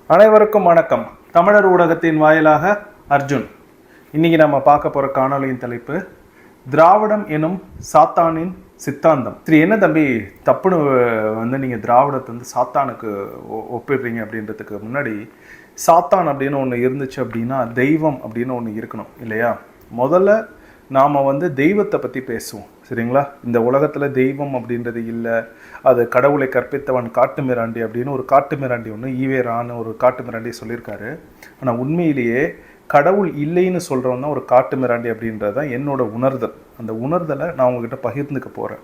அனைவருக்கும் வணக்கம். தமிழர் ஊடகத்தின் வாயிலாக அர்ஜுன். இன்னைக்கு நம்ம பார்க்க போற காணொலியின் தலைப்பு திராவிடம் எனும் சாத்தானின் சித்தாந்தம். சரி, என்ன தம்பி தப்புன்னு நீங்க திராவிடத்தை சாத்தானுக்கு ஒப்பிடுறீங்க அப்படின்றதுக்கு முன்னாடி, சாத்தான் அப்படின்னு ஒன்று இருந்துச்சு அப்படின்னா தெய்வம் அப்படின்னு ஒன்று இருக்கணும் இல்லையா? முதல்ல நாம் தெய்வத்தை பற்றி பேசுவோம், சரிங்களா? இந்த உலகத்தில் தெய்வம் அப்படின்றது இல்லை, அது கடவுளை கற்பித்தவன் காட்டு மிராண்டி அப்படின்னு ஒரு காட்டு மிராண்டி ஒன்று ஈவேரான்னு ஒரு காட்டு மிராண்டி சொல்லியிருக்காரு. ஆனால் உண்மையிலேயே கடவுள் இல்லைன்னு சொல்கிறவன் தான் ஒரு காட்டு மிராண்டி அப்படின்றது தான் என்னோட உணர்தல். அந்த உணர்தலை நான் உங்ககிட்ட பகிர்ந்துக்க போகிறேன்.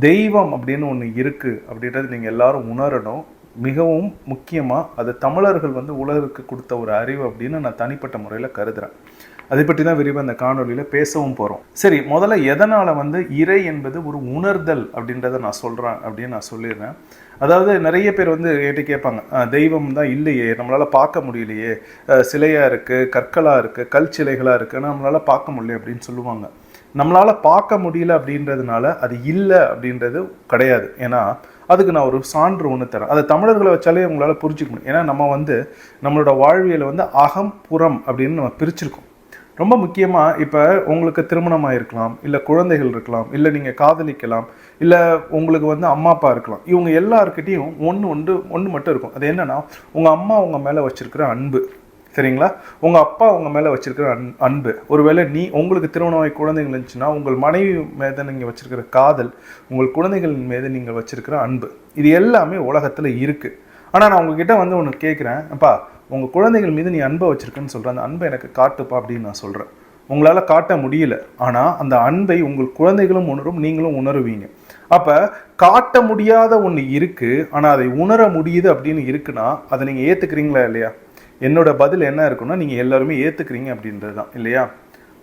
தெய்வம் அப்படின்னு ஒன்று இருக்குது அப்படின்றது நீங்கள் எல்லாரும் உணரணும். மிகவும் முக்கியமாக அது தமிழர்கள் உலகிற்கு கொடுத்த ஒரு அறிவு அப்படின்னு நான் தனிப்பட்ட முறையில் கருதுகிறேன். அதை பற்றி தான் விரிவாக இந்த காணொலியில் பேசவும் போகிறோம். சரி, முதல்ல எதனால் இறை என்பது ஒரு உணர்தல் அப்படின்றத நான் சொல்கிறேன் அப்படின்னு நான் சொல்லிடுறேன். அதாவது நிறைய பேர் என்கிட்ட கேட்பாங்க, தெய்வம் தான் இல்லையே, நம்மளால் பார்க்க முடியலையே, சிலையாக இருக்குது, கற்களாக இருக்குது, கல் சிலைகளாக இருக்குன்னு நம்மளால் பார்க்க முடியல அப்படின்னு சொல்லுவாங்க. நம்மளால் பார்க்க முடியல அப்படின்றதுனால அது இல்லை அப்படின்றது கிடையாது. ஏன்னா அதுக்கு நான் ஒரு சான்று ஒன்று தரேன். அதை தமிழர்களை வச்சாலே உங்களால் புரிஞ்சிக்க முடியும். ஏன்னா நம்ம நம்மளோட வாழ்வியலை அகம் புறம் அப்படின்னு நம்ம பிரிச்சிருக்கோம். ரொம்ப முக்கியமாக இப்போ உங்களுக்கு திருமணமாக இருக்கலாம், இல்லை குழந்தைகள் இருக்கலாம், இல்லை நீங்கள் காதலிக்கலாம், இல்லை உங்களுக்கு அம்மா அப்பா இருக்கலாம். இவங்க எல்லாருக்கிட்டையும் ஒன்று மட்டும் இருக்கும். அது என்னன்னா, உங்கள் அம்மா உங்கள் மேலே வச்சிருக்கிற அன்பு, சரிங்களா? உங்கள் அப்பா உங்கள் மேலே வச்சிருக்கிற அன்பு. ஒருவேளை உங்களுக்கு திருமணமாகி குழந்தைகள் இருந்துச்சுன்னா உங்கள் மனைவி மீது நீங்கள் வச்சிருக்கிற காதல், உங்கள் குழந்தைகள் மீது நீங்கள் வச்சிருக்கிற அன்பு, இது எல்லாமே உலகத்தில் இருக்குது. ஆனால் நான் உங்ககிட்ட ஒன்று கேட்குறேன், அப்பா உங்கள் குழந்தைகள் மீது நீ அன்பை வச்சுருக்குன்னு சொல்கிறேன், அந்த அன்பை எனக்கு காட்டுப்பா அப்படின்னு நான் சொல்கிறேன். உங்களால் காட்ட முடியல, ஆனால் அந்த அன்பை உங்கள் குழந்தைகளும் உணரும், நீங்களும் உணருவீங்க. அப்போ காட்ட முடியாத ஒன்று இருக்குது, ஆனால் அதை உணர முடியுது அப்படின்னு இருக்குன்னா அதை நீங்கள் ஏற்றுக்கிறீங்களா இல்லையா? என்னோட பதில் என்ன இருக்குன்னா, நீங்கள் எல்லாருமே ஏற்றுக்கிறீங்க அப்படின்றது தான் இல்லையா?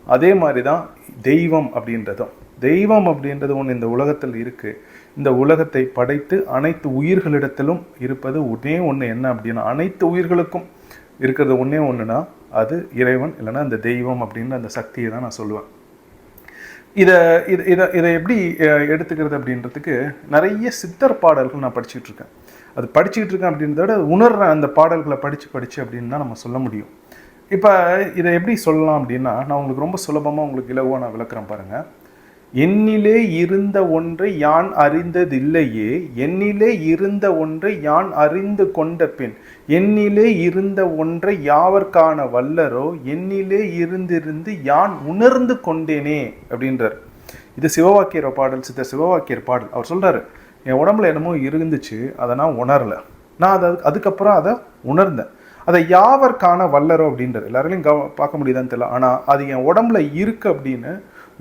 அதே மாதிரி தான் தெய்வம் அப்படின்றதும். தெய்வம் அப்படின்றது ஒன்று இந்த உலகத்தில் இருக்குது. இந்த உலகத்தை படைத்து அனைத்து உயிர்களிடத்திலும் இருப்பது ஒன்றே ஒன்று என்ன அப்படின்னா, அனைத்து உயிர்களுக்கும் இருக்கிறது ஒன்றே ஒன்றுனா அது இறைவன், இல்லைன்னா அந்த தெய்வம் அப்படின்னு அந்த சக்தியை தான் நான் சொல்லுவேன். இதை எப்படி எடுத்துக்கிறது அப்படின்றதுக்கு நிறைய சித்தர் பாடல்கள் நான் படிச்சுக்கிட்டு இருக்கேன். அது படிச்சுக்கிட்டு இருக்கேன் அப்படின்றத விட உணர்ற அந்த பாடல்களை படித்து அப்படின்னு தான் நம்ம சொல்ல முடியும். இப்போ இதை எப்படி சொல்லலாம் அப்படின்னா, நான் உங்களுக்கு ரொம்ப சுலபமாக உங்களுக்கு இலகுவாக நான் விளக்குறேன் பாருங்கள். என்னிலே இருந்த ஒன்றை யான் அறிந்ததில்லையே, என்னிலே இருந்த ஒன்றை யான் அறிந்து கொண்ட பின், என்னிலே இருந்த ஒன்றை யாவர் காண வல்லரோ, என்னிலே இருந்திருந்து யான் உணர்ந்து கொண்டேனே அப்படின்றார். இது சிவவாக்கியர் பாடல், சித்த சிவவாக்கியர் பாடல். அவர் சொல்றாரு, என் உடம்புல என்னமோ இருந்துச்சு, அதை நான் உணரலை, நான் அதுக்கப்புறம் அதை உணர்ந்தேன். அதை யாவர் காண வல்லரோ அப்படின்றார். எல்லாரையும் பார்க்க முடியுதான்னு தெரியல, ஆனால் அது என் உடம்புல இருக்கு அப்படின்னு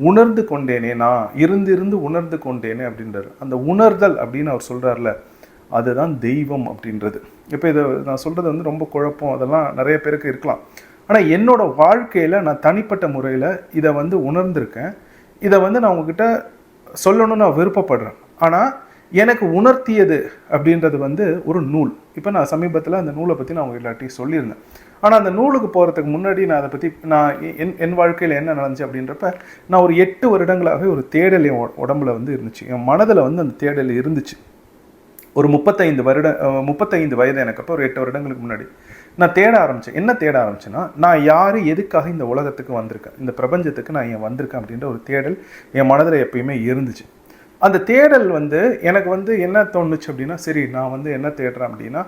உணர்ந்து கொண்டேனே, நான் இருந்து உணர்ந்து கொண்டேனே அப்படின்றார். அந்த உணர்தல் அப்படின்னு அவர் சொல்கிறார்ல, அதுதான் தெய்வம் அப்படின்றது. இப்போ இதை நான் சொல்கிறது ரொம்ப குழப்பம், அதெல்லாம் நிறைய பேருக்கு இருக்கலாம். ஆனால் என்னோட வாழ்க்கையில் நான் தனிப்பட்ட முறையில் இதை உணர்ந்திருக்கேன். இதை நான் உங்ககிட்ட சொல்லணும்னு நான் விருப்பப்படுறேன். ஆனால் எனக்கு உணர்த்தியது அப்படின்றது ஒரு நூல். இப்போ நான் சமீபத்தில் அந்த நூலை பற்றி நான் எல்லாத்தையும் சொல்லியிருந்தேன். ஆனால் அந்த நூலுக்கு போகிறதுக்கு முன்னாடி நான் அதை பற்றி என் வாழ்க்கையில் என்ன நடந்துச்சு அப்படின்றப்ப, நான் ஒரு 8 வருடங்களாகவே ஒரு தேடல் என் உடம்புல இருந்துச்சு, என் மனதில் அந்த தேடல் இருந்துச்சு. ஒரு 35 வயது எனக்கு அப்போ, ஒரு 8 வருடங்களுக்கு முன்னாடி நான் தேட ஆரம்பித்தேன். என்ன தேட ஆரம்பிச்சேன்னா, நான் யார், எதுக்காக இந்த உலகத்துக்கு வந்திருக்கேன், இந்த பிரபஞ்சத்துக்கு நான் ஏன் வந்திருக்கேன் அப்படின்ற ஒரு தேடல் என் மனதில் எப்பயுமே இருந்துச்சு. அந்த தேடல் எனக்கு என்ன தோணுச்சு அப்படின்னா, சரி நான் என்ன தேடுறேன் அப்படின்னா,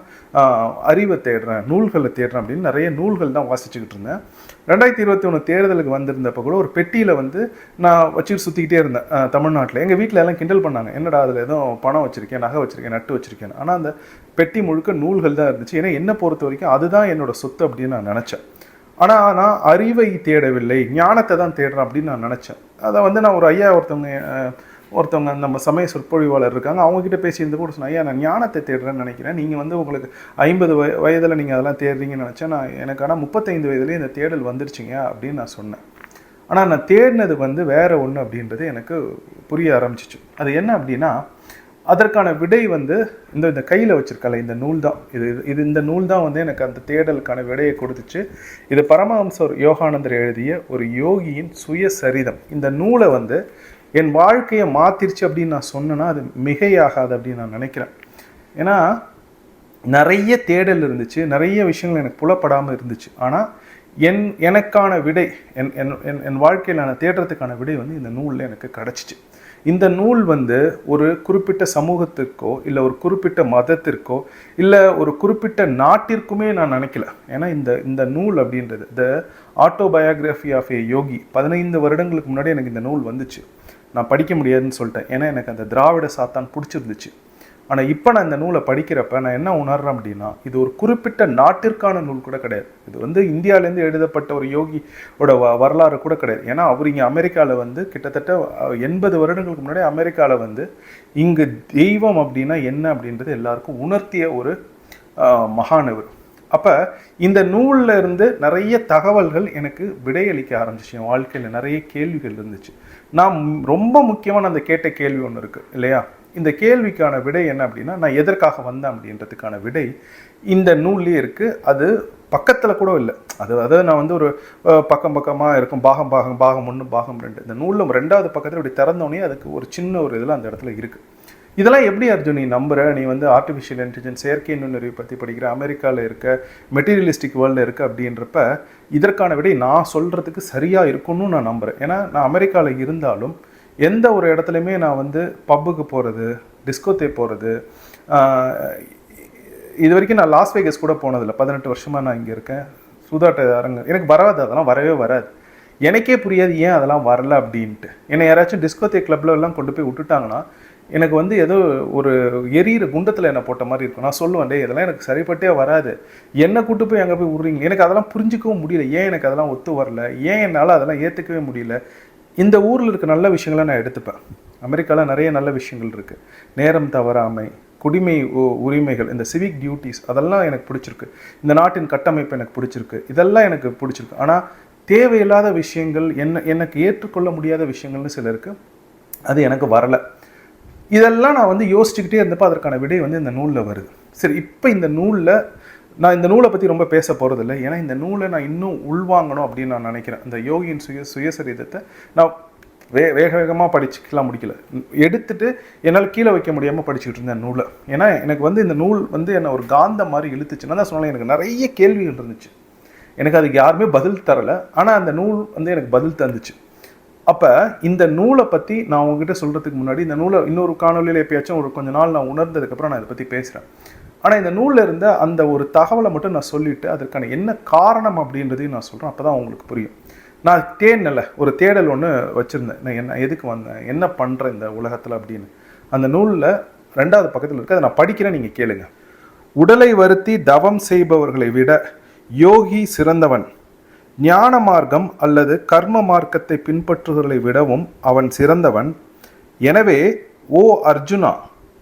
அறிவை தேடுறேன், நூல்களை தேடுறேன் அப்படின்னு நிறைய நூல்கள் தான் வாசிச்சுக்கிட்டு இருந்தேன். 2021 தேர்தலுக்கு வந்திருந்தப்போ கூட ஒரு பெட்டியில் நான் வச்சுட்டு சுற்றிக்கிட்டே இருந்தேன் தமிழ்நாட்டில். எங்கள் வீட்டில் எல்லாம் கிண்டல் பண்ணாங்க, என்னடா அதில் எதுவும் பணம் வச்சுருக்கேன், நகை வச்சுருக்கேன், நட்டு வச்சுருக்கேன். ஆனால் அந்த பெட்டி முழுக்க நூல்கள் தான் இருந்துச்சு. ஏன்னா என்னை பொறுத்த வரைக்கும் அதுதான் என்னோடய சொத்து அப்படின்னு நான் நினச்சேன். ஆனால் நான் அறிவை தேடவில்லை, ஞானத்தை தான் தேடுறேன் அப்படின்னு நான் நினச்சேன். அதை நான் ஒரு ஐயா ஒருத்தவங்க நம்ம சமய சொற்பொழிவாளர் இருக்காங்க, அவங்ககிட்ட பேசியிருந்த கூட சொன்னேன், ஐயா நான் ஞானத்தை தேடுறேன்னு நினைக்கிறேன், நீங்கள் உங்களுக்கு 50 வயதில் நீங்கள் அதெல்லாம் தேடுறீங்கன்னு நினச்சேன், நான் எனக்கு ஆனால் 35 வயதுலேயே இந்த தேடல் வந்துருச்சுங்க அப்படின்னு நான் சொன்னேன். ஆனால் நான் தேடினது வேறு ஒன்று அப்படின்றது எனக்கு புரிய ஆரம்பிச்சிச்சு. அது என்ன அப்படின்னா, அதற்கான விடை இந்த கையில் வச்சிருக்கல இந்த நூல் தான். இந்த நூல் தான் எனக்கு அந்த தேடலுக்கான விடையை கொடுத்துச்சு. இது பரமஹம்சர் யோகானந்தர் எழுதிய ஒரு யோகியின் சுயசரிதம். இந்த நூலை என் வாழ்க்கையை மாற்றிருச்சு அப்படின்னு நான் சொன்னேன்னா அது மிகையாகாது அப்படின்னு நான் நினைக்கிறேன். ஏன்னா நிறைய தேடல் இருந்துச்சு, நிறைய விஷயங்கள் எனக்கு புலப்படாமல் இருந்துச்சு. ஆனால் எனக்கான விடை, என் வாழ்க்கையில் நான் தேடுறதுக்கான விடை வந்து இந்த நூலில் எனக்கு கிடச்சிச்சு. இந்த நூல் வந்து ஒரு குறிப்பிட்ட சமூகத்திற்கோ இல்லை ஒரு குறிப்பிட்ட மதத்திற்கோ இல்லை ஒரு குறிப்பிட்ட நாட்டிற்குமே நான் நினைக்கல. ஏன்னா இந்த நூல் அப்படின்றது த ஆட்டோபயோகிராஃபி ஆஃப் ஏ யோகி 15 வருடங்களுக்கு முன்னாடி எனக்கு இந்த நூல் வந்துச்சு. நான் படிக்க முடியாதுன்னு சொல்லிட்டேன், ஏன்னா எனக்கு அந்த திராவிட சாத்தான் பிடிச்சிருந்துச்சு. ஆனால் இப்போ நான் இந்த நூலை படிக்கிறப்ப நான் என்ன உணர்றேன் அப்படின்னா, இது ஒரு குறிப்பிட்ட நாட்டிற்கான நூல் கூட கிடையாது. இது வந்து இந்தியாவிலேருந்து எழுதப்பட்ட ஒரு யோகியோட வரலாறு கூட கிடையாது. ஏன்னா அவர் இங்கே அமெரிக்காவில் வந்து கிட்டத்தட்ட 80 வருடங்களுக்கு முன்னாடி அமெரிக்காவில் வந்து இங்கு தெய்வம் அப்படின்னா என்ன அப்படின்றது எல்லாருக்கும் உணர்த்திய ஒரு மகானவர். அப்போ இந்த நூலில் இருந்து நிறைய தகவல்கள் எனக்கு விடையளிக்க ஆரம்பிச்சிச்சு. என் வாழ்க்கையில் நிறைய கேள்விகள் இருந்துச்சு. நான் ரொம்ப முக்கியமான அந்த கேட்ட கேள்வி ஒன்று இருக்குது இல்லையா? இந்த கேள்விக்கான விடை என்ன அப்படின்னா, நான் எதற்காக வந்தேன் அப்படின்றதுக்கான விடை இந்த நூல்லேயே இருக்குது. அது பக்கத்தில் கூட இல்லை. அதாவது நான் வந்து ஒரு பக்கமாக இருக்கும், பாகம் 1 பாகம் 2. இந்த நூலில் 2வது பக்கத்தில் இப்படி திறந்தோடனே அதுக்கு ஒரு சின்ன ஒரு இதில் அந்த இடத்துல இருக்குது. இதெல்லாம் எப்படி அர்ஜுன் நீ நம்புற? நீ வந்து ஆர்டிஃபிஷியல் இன்டெலிஜென்ஸ், செயற்கை நுண்ணறிவு பற்றி படிக்கிற, அமெரிக்காவில் இருக்க, மெட்டீரியலிஸ்டிக் வேர்ல்டில் இருக்குது அப்படின்றப்ப இதற்கான விடை நான் சொல்கிறதுக்கு சரியாக இருக்குன்னு நான் நம்புகிறேன். ஏன்னா நான் அமெரிக்காவில் இருந்தாலும் எந்த ஒரு இடத்துலையுமே நான் வந்து பப்புக்கு போகிறது, டிஸ்கோத்தே போகிறது, இது வரைக்கும் நான் லாஸ் வேகஸ் கூட போனதில்லை. 18 வருஷமாக நான் இங்கே இருக்கேன். சூதாட்ட அரங்கு எனக்கு வராது, அதெல்லாம் வரவே வராது. எனக்கே புரியாது ஏன் அதெல்லாம் வரல அப்படின்ட்டு. என்னை யாராச்சும் டிஸ்கோத்தே கிளப்ல எல்லாம் கொண்டு போய் விட்டுட்டாங்கன்னா எனக்கு வந்து ஏதோ ஒரு எரியிற குண்டத்தில் என்னை போட்ட மாதிரி இருக்கும். நான் சொல்லுவேன், டே இதெல்லாம் எனக்கு சரிப்பட்டே வராது, என்னை கூட்டு போய் அங்கே போய் விட்றீங்க. எனக்கு அதெல்லாம் புரிஞ்சிக்கவும் முடியல, ஏன் எனக்கு அதெல்லாம் ஒத்து வரல, ஏன் என்னால் அதெல்லாம் ஏற்றுக்கவே முடியல. இந்த ஊரில் இருக்க நல்ல விஷயங்களை நான் எடுத்துப்பேன். அமெரிக்காவில் நிறைய நல்ல விஷயங்கள் இருக்குது. நேரம் தவறாமை, குடிமை உரிமைகள், இந்த சிவிக் டியூட்டிஸ், அதெல்லாம் எனக்கு பிடிச்சிருக்கு. இந்த நாட்டின் கட்டமைப்பு எனக்கு பிடிச்சிருக்கு, இதெல்லாம் எனக்கு பிடிச்சிருக்கு. ஆனால் தேவையில்லாத விஷயங்கள், எனக்கு ஏற்றுக்கொள்ள முடியாத விஷயங்கள்னு சில இருக்குது, அது எனக்கு வரலை. இதெல்லாம் நான் வந்து யோசிச்சுக்கிட்டே இருந்தப்போ அதற்கான விடை வந்து இந்த நூலில் வருது. சரி, இப்போ இந்த நூலில் நான் இந்த நூலை பற்றி ரொம்ப பேச போகிறதில்ல. ஏன்னா இந்த நூலை நான் இன்னும் உள்வாங்கணும் அப்படின்னு நான் நினைக்கிறேன். இந்த யோகியின் சுயசரிதத்தை நான் வேகமாக படிச்சுக்கலாம் முடிக்கல. எடுத்துட்டு என்னால் கீழே வைக்க முடியாமல் படிச்சுக்கிட்டு இருந்தேன் நூலை. ஏன்னா எனக்கு வந்து இந்த நூல் வந்து என்னை ஒரு காந்த மாதிரி இழுத்துச்சுன்னா தான் சொன்னாலும். எனக்கு நிறைய கேள்விகள் இருந்துச்சு, எனக்கு அதுக்கு யாருமே பதில் தரலை. ஆனால் அந்த நூல் வந்து எனக்கு பதில் தந்துச்சு. அப்போ இந்த நூலை பற்றி நான் உங்ககிட்ட சொல்கிறதுக்கு முன்னாடி, இந்த நூலை இன்னொரு காணொலியில் எப்பயாச்சும் ஒரு கொஞ்ச நாள் நான் உணர்ந்ததுக்கப்புறம் நான் இதை பற்றி பேசுகிறேன். ஆனால் இந்த நூலில் இருந்த அந்த ஒரு தகவலை மட்டும் நான் சொல்லிவிட்டு அதற்கான என்ன காரணம் அப்படின்றதையும் நான் சொல்கிறேன். அப்போ தான் உங்களுக்கு புரியும். நான் தேடல, ஒரு தேடல் ஒன்று வச்சுருந்தேன். நான் என்ன எதுக்கு வந்தேன், என்ன பண்ணுறேன் இந்த உலகத்தில் அப்படின்னு. அந்த நூலில் 2வது பக்கத்தில் இருக்குது, அதை நான் படிக்கிறேன், நீங்கள் கேளுங்க. உடலை வருத்தி தவம் செய்பவர்களை விட யோகி சிறந்தவன். ஞான மார்க்கம் அல்லது கர்ம மார்க்கத்தை பின்பற்றுவர்களை விடவும் அவன் சிறந்தவன். எனவே ஓ அர்ஜுனா,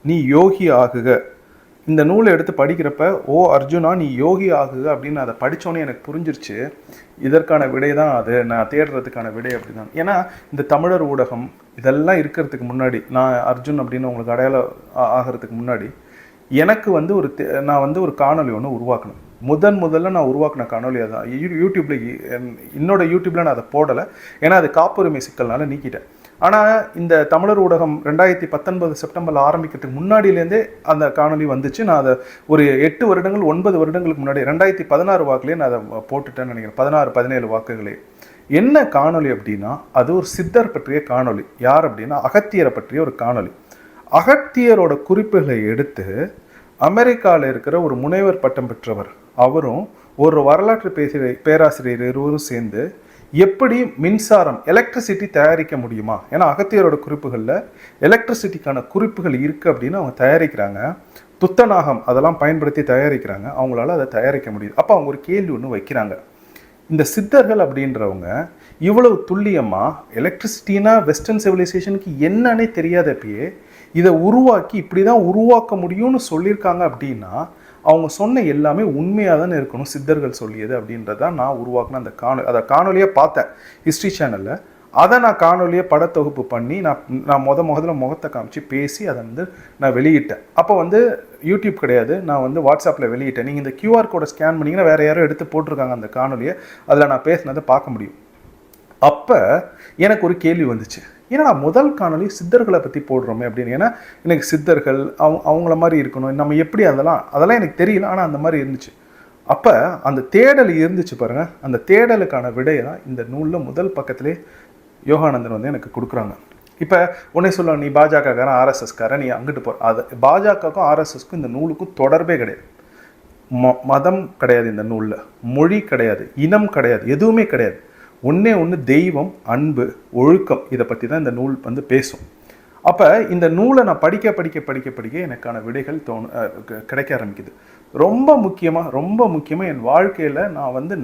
நீ யோகி ஆகுக. இந்த நூலை எடுத்து படிக்கிறப்ப ஓ அர்ஜுனா நீ யோகி ஆகுக அப்படின்னு அதை படித்தோன்னே எனக்கு புரிஞ்சிருச்சு, இதற்கான விடை தான் அது, நான் தேடுறதுக்கான விடை அப்படி தான். ஏன்னா இந்த தமிழர் ஊடகம் இதெல்லாம் இருக்கிறதுக்கு முன்னாடி, நான் அர்ஜுன் அப்படின்னு உங்களுக்கு அடையாளம் ஆகிறதுக்கு முன்னாடி எனக்கு வந்து நான் வந்து ஒரு காணொலி ஒன்று உருவாக்கணும். முதல்ல நான் உருவாக்கின காணொலி அதான். யூடியூப்பில் என்னோட யூடியூப்பில் நான் அதை போடலை, ஏன்னா அது காப்புரிமை சிக்கல்னால நீக்கிட்டேன். ஆனால் இந்த தமிழர் ஊடகம் 2019 செப்டம்பரில் ஆரம்பிக்கிறதுக்கு முன்னாடியிலேருந்தே அந்த காணொலி வந்துச்சு. நான் அதை ஒரு 8 வருடங்கள் 9 வருடங்களுக்கு முன்னாடி 2016 வாக்குலேயே நான் அதை போட்டுட்டேன்னு நினைக்கிறேன். 16-17 வாக்குகளே. என்ன காணொலி அப்படின்னா, அது ஒரு சித்தர் பற்றிய காணொலி. யார் அப்படின்னா அகத்தியரை பற்றிய ஒரு காணொலி. அகத்தியரோட குறிப்புகளை எடுத்து அமெரிக்காவில் இருக்கிற ஒரு முனைவர் பட்டம் பெற்றவர் அவரும் ஒரு வரலாற்று பேராசிரியர் இருவரும் சேர்ந்து எப்படி மின்சாரம், எலக்ட்ரிசிட்டி தயாரிக்க முடியுமா, ஏன்னா அகத்தியரோட குறிப்புகளில் எலக்ட்ரிசிட்டிக்கான குறிப்புகள் இருக்குது அப்படின்னு அவங்க தயாரிக்கிறாங்க. துத்தநாகம் அதெல்லாம் பயன்படுத்தி தயாரிக்கிறாங்க, அவங்களால அதை தயாரிக்க முடியுது. அப்போ அவங்க ஒரு கேள்வி ஒன்று வைக்கிறாங்க, இந்த சித்தர்கள் அப்படின்றவங்க இவ்வளவு துல்லியமாக எலக்ட்ரிசிட்டினா வெஸ்டர்ன் சிவிலைசேஷனுக்கு என்னன்னே தெரியாதப்பயே இதை உருவாக்கி இப்படி தான் உருவாக்க முடியும்னு சொல்லியிருக்காங்க அப்படின்னா அவங்க சொன்ன எல்லாமே உண்மையாக தானே இருக்கணும், சித்தர்கள் சொல்லியது அப்படின்றதான் நான் உருவாக்கின அந்த அதை காணொலியாக பார்த்தேன் ஹிஸ்ட்ரி சேனலில். அதை நான் காணொலியை படத்தொகுப்பு பண்ணி நான் முதல்ல முகத்தை காமிச்சு பேசி அதை வந்து நான் வெளியிட்டேன். அப்போ வந்து யூடியூப் கிடையாது, நான் வந்து வாட்ஸ்அப்பில் வெளியிட்டேன். நீங்கள் இந்த QR கோடை ஸ்கேன் பண்ணிங்கன்னா வேறு யாரும் எடுத்து போட்டிருக்காங்க அந்த காணொலியை, அதில் நான் பேசினதை பார்க்க முடியும். அப்போ எனக்கு ஒரு கேள்வி வந்துச்சு, ஏன்னா நான் முதல் காணொலி சித்தர்களை பற்றி போடுறோமே அப்படின்னு. ஏன்னா எனக்கு சித்தர்கள் அவங்கள மாதிரி இருக்கணும், நம்ம எப்படி அதெல்லாம் எனக்கு தெரியல, ஆனால் அந்த மாதிரி இருந்துச்சு. அப்போ அந்த தேடல் இருந்துச்சு பாருங்கள். அந்த தேடலுக்கான விடையை தான் இந்த நூலில் முதல் பக்கத்திலே யோகானந்தன் வந்து எனக்கு கொடுக்குறாங்க. இப்போ உடனே சொல்ல, நீ பாஜகக்காரன், ஆர்எஸ்எஸ்காரன், நீ அங்கிட்டு போகிற. அது பாஜகவுக்கும் ஆர்எஸ்எஸ்க்கும் இந்த நூலுக்கும் தொடர்பே கிடையாது. மதம் கிடையாது இந்த நூலில், மொழி கிடையாது, இனம் கிடையாது, எதுவுமே கிடையாது. ஒன்று தெய்வம், அன்பு, ஒழுக்கம், இதை பற்றி தான் இந்த நூல் வந்து பேசும். அப்போ இந்த நூலை நான் படிக்க படிக்க படிக்க படிக்க எனக்கான விடைகள் கிடைக்க ஆரம்பிக்குது. ரொம்ப முக்கியமாக என் வாழ்க்கையில் நான் வந்து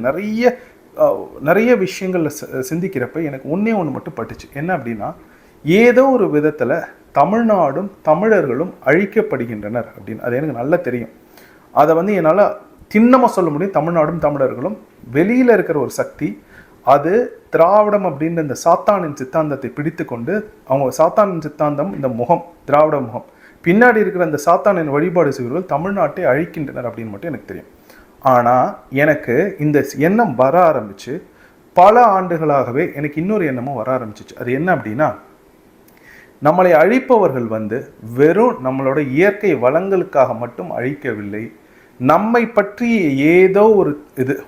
நிறைய விஷயங்களில் சிந்திக்கிறப்ப எனக்கு ஒன்று மட்டும் பட்டுச்சு. என்ன அப்படின்னா, ஏதோ ஒரு விதத்தில் தமிழ்நாடும் தமிழர்களும் அழிக்கப்படுகின்றனர் அப்படின்னு. அது எனக்கு நல்லா தெரியும். அதை வந்து என்னால் திண்ணமாக சொல்ல முடியும். தமிழ்நாடும் தமிழர்களும் வெளியில் இருக்கிற ஒரு சக்தி, அது திராவிடம் அப்படின்ற இந்த சாத்தானின் சித்தாந்தத்தை பிடித்து கொண்டு, அவங்க சாத்தானின் சித்தாந்தம் இந்த முகம், திராவிட முகம், பின்னாடி இருக்கிற அந்த சாத்தானின் வழிபாடு செய்வர்கள் தமிழ்நாட்டை அழிக்கின்றனர் அப்படின்னு மட்டும் எனக்கு தெரியும். ஆனால் எனக்கு இந்த எண்ணம் வர ஆரம்பிச்சு பல ஆண்டுகளாகவே எனக்கு இன்னொரு எண்ணமும் வர ஆரம்பிச்சிச்சு. அது என்ன அப்படின்னா, நம்மளை அழிப்பவர்கள் வந்து வெறும் நம்மளோட இயற்கை வளங்களுக்காக மட்டும் அழிக்கவில்லை, நம்மை பற்றிய ஏதோ ஒரு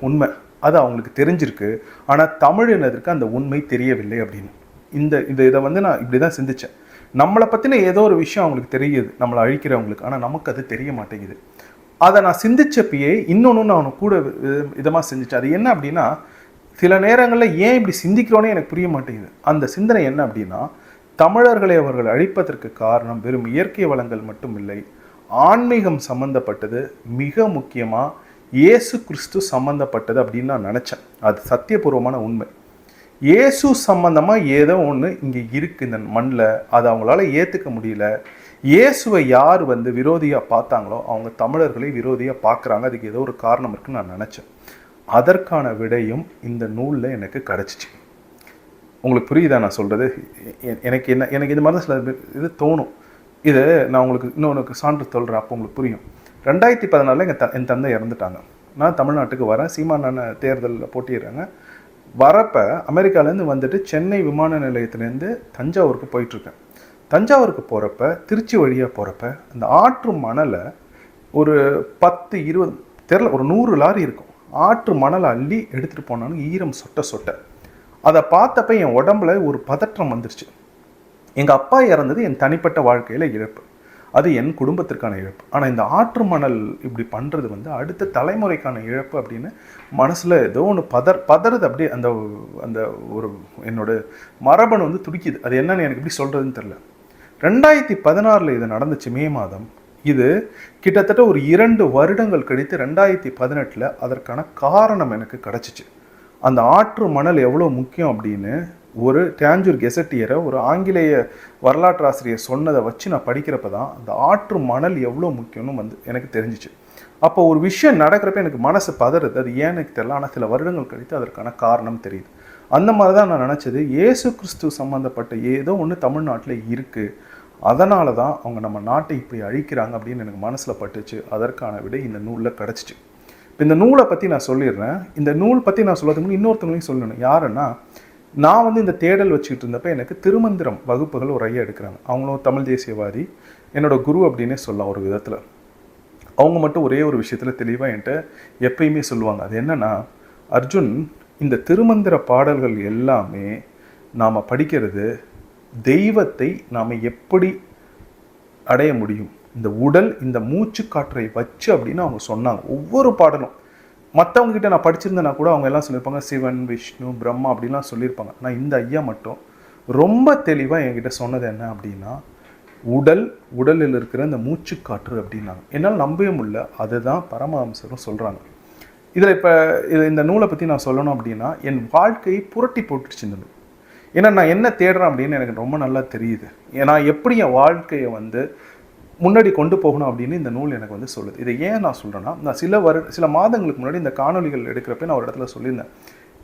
உண்மை அது அவங்களுக்கு தெரிஞ்சிருக்கு, ஆனால் தமிழினருக்கு அந்த உண்மை தெரியவில்லை அப்படின்னு. இதை வந்து நான் இப்படி தான் சிந்தித்தேன். நம்மளை பற்றின ஏதோ ஒரு விஷயம் அவங்களுக்கு தெரியுது, நம்மளை அழிக்கிறவங்களுக்கு, ஆனால் நமக்கு அது தெரிய மாட்டேங்குது. அதை நான் சிந்திச்சப்பயே இன்னொன்று நான் கூட விதமாக சிந்திச்சேன். அது என்ன அப்படின்னா, சில நேரங்களில் ஏன் இப்படி சிந்திக்கிறோன்னே எனக்கு புரிய மாட்டேங்குது. அந்த சிந்தனை என்ன அப்படின்னா, தமிழர்களை அவர்கள் அழிப்பதற்கு காரணம் வெறும் இயற்கை வளங்கள் மட்டும் இல்லை, ஆன்மீகம் சம்பந்தப்பட்டது, மிக முக்கியமாக இயேசு கிறிஸ்து சம்பந்தப்பட்டது அப்படின்னு நான் நினச்சேன். அது சத்தியபூர்வமான உண்மை. இயேசு சம்பந்தமாக ஏதோ ஒன்று இங்கே இருக்குது இந்த மண்ணில், அதை அவங்களால ஏற்றுக்க முடியல. இயேசுவை யார் வந்து விரோதியாக பார்த்தாங்களோ அவங்க தமிழர்களை விரோதியாக பார்க்குறாங்க, அதுக்கு ஏதோ ஒரு காரணம் இருக்குன்னு நான் நினச்சேன். அதற்கான விடையும் இந்த நூலில் எனக்கு கிடச்சிச்சு. உங்களுக்கு புரியுதா நான் சொல்கிறது? எனக்கு இது மாதிரி தான் சில இது தோணும். இது நான் உங்களுக்கு இன்னொன்று சான்று சொல்கிறேன், அப்போ உங்களுக்கு புரியும். 2014 என் தந்தை இறந்துட்டாங்க. நான் தமிழ்நாட்டுக்கு வரேன், சீமானான தேர்தலில் போட்டிடுறாங்க. வரப்போ அமெரிக்காலேருந்து வந்துட்டு சென்னை விமான நிலையத்துலேருந்து தஞ்சாவூருக்கு போயிட்டுருக்கேன். தஞ்சாவூருக்கு போகிறப்ப, திருச்சி வழியாக போகிறப்ப, அந்த ஆற்று மணலை ஒரு 10-20 தெரில, ஒரு 100 லாரி இருக்கும், ஆற்று மணலை அள்ளி எடுத்துகிட்டு போனாலும் ஈரம் சொட்ட. அதை பார்த்தப்ப என் உடம்புல ஒரு பதற்றம் வந்துருச்சு. எங்கள் அப்பா இறந்தது என் தனிப்பட்ட வாழ்க்கையில் இழப்பு, அது என் குடும்பத்திற்கான இழப்பு. ஆனால் இந்த ஆற்று மணல் இப்படி பண்ணுறது வந்து அடுத்த தலைமுறைக்கான இழப்பு அப்படின்னு மனசில் ஏதோ ஒன்று பதறுது. அப்படியே அந்த அந்த ஒரு என்னோட மரபணு வந்து துடிக்குது. அது என்னன்னு எனக்கு எப்படி சொல்கிறதுன்னு தெரில. 2016 இது நடந்துச்சு, மே மாதம். இது கிட்டத்தட்ட ஒரு 2 வருடங்கள் கழித்து 2018 அதற்கான காரணம் எனக்கு கிடச்சிச்சு. அந்த ஆற்று மணல் எவ்வளோ முக்கியம் அப்படின்னு ஒரு டேஞ்சூர் கெசட்டியரை, ஒரு ஆங்கிலேய வரலாற்று ஆசிரியர் சொன்னதை வச்சு நான் படிக்கிறப்ப தான் அந்த ஆற்று மணல் எவ்வளோ முக்கியம்னு வந்து எனக்கு தெரிஞ்சிச்சு. அப்போ ஒரு விஷயம் நடக்கிறப்ப எனக்கு மனசு பதறுது, அது ஏன் எனக்கு தெரியல, ஆனால் சில வருடங்கள் கழித்து அதற்கான காரணம் தெரியுது. அந்த மாதிரி தான் நான் நினச்சது, இயேசு கிறிஸ்து சம்மந்தப்பட்ட ஏதோ ஒன்று தமிழ்நாட்டில் இருக்குது, அதனால தான் அவங்க நம்ம நாட்டை இப்படி அழிக்கிறாங்க அப்படின்னு எனக்கு மனசில் பட்டுச்சு. அதற்கான விடை இந்த நூலில் கிடச்சிச்சு. இப்போ இந்த நூலை பற்றி நான் சொல்லிடுறேன். இந்த நூல் பற்றி நான் சொல்கிறதுக்கு முன்னாடி இன்னொருத்தவங்களையும் சொல்லணும். யாருன்னா, நான் வந்து இந்த தேடல் வச்சுக்கிட்டு இருந்தப்போ எனக்கு திருமந்திரம் வகுப்புகள் ஒரு ஐயா எடுக்கிறாங்க. அவங்களும் தமிழ் தேசியவாதி, என்னோட குரு அப்படின்னே சொல்லலாம் ஒரு விதத்தில். அவங்க மட்டும் ஒரே ஒரு விஷயத்தில் தெளிவாக என்கிட்ட எப்பயுமே சொல்லுவாங்க. அது என்னென்னா, அர்ஜுன், இந்த திருமந்திர பாடல்கள் எல்லாமே நாம் படிக்கிறது தெய்வத்தை நாம் எப்படி அடைய முடியும், இந்த உடல் இந்த மூச்சு காற்றை வச்சு அப்படின்னு அவங்க சொன்னாங்க. ஒவ்வொரு பாடலும் மற்றவங்க கிட்ட நான் படிச்சிருந்தேன்னா கூட அவங்க எல்லாம் சொல்லியிருப்பாங்க சிவன், விஷ்ணு, பிரம்மா அப்படின்லாம் சொல்லியிருப்பாங்க. நான் இந்த ஐயா மட்டும் ரொம்ப தெளிவாக என்கிட்ட சொன்னது என்ன அப்படின்னா, உடலில் இருக்கிற இந்த மூச்சு காற்று அப்படின்னாங்க. என்னால் நம்பவே முடியல. அதுதான் பரமஹம்சரும் சொல்கிறாங்க. இதில் இப்போ இந்த நூலை பற்றி நான் சொல்லணும் அப்படின்னா, என் வாழ்க்கையை புரட்டி போட்டுருச்சு இந்த நூல். ஏன்னா நான் என்ன தேடுறேன் அப்படின்னு எனக்கு ரொம்ப நல்லா தெரியுது. ஏன்னா எப்படி என் வாழ்க்கையை வந்து முன்னாடி கொண்டு போகணும் அப்படின்னு இந்த நூல் எனக்கு வந்து சொல்லுது. இதை ஏன் நான் சொல்கிறேன்னா, நான் சில மாதங்களுக்கு முன்னாடி இந்த காணொலிகள் எடுக்கிறப்ப நான் ஒரு இடத்துல சொல்லியிருந்தேன்,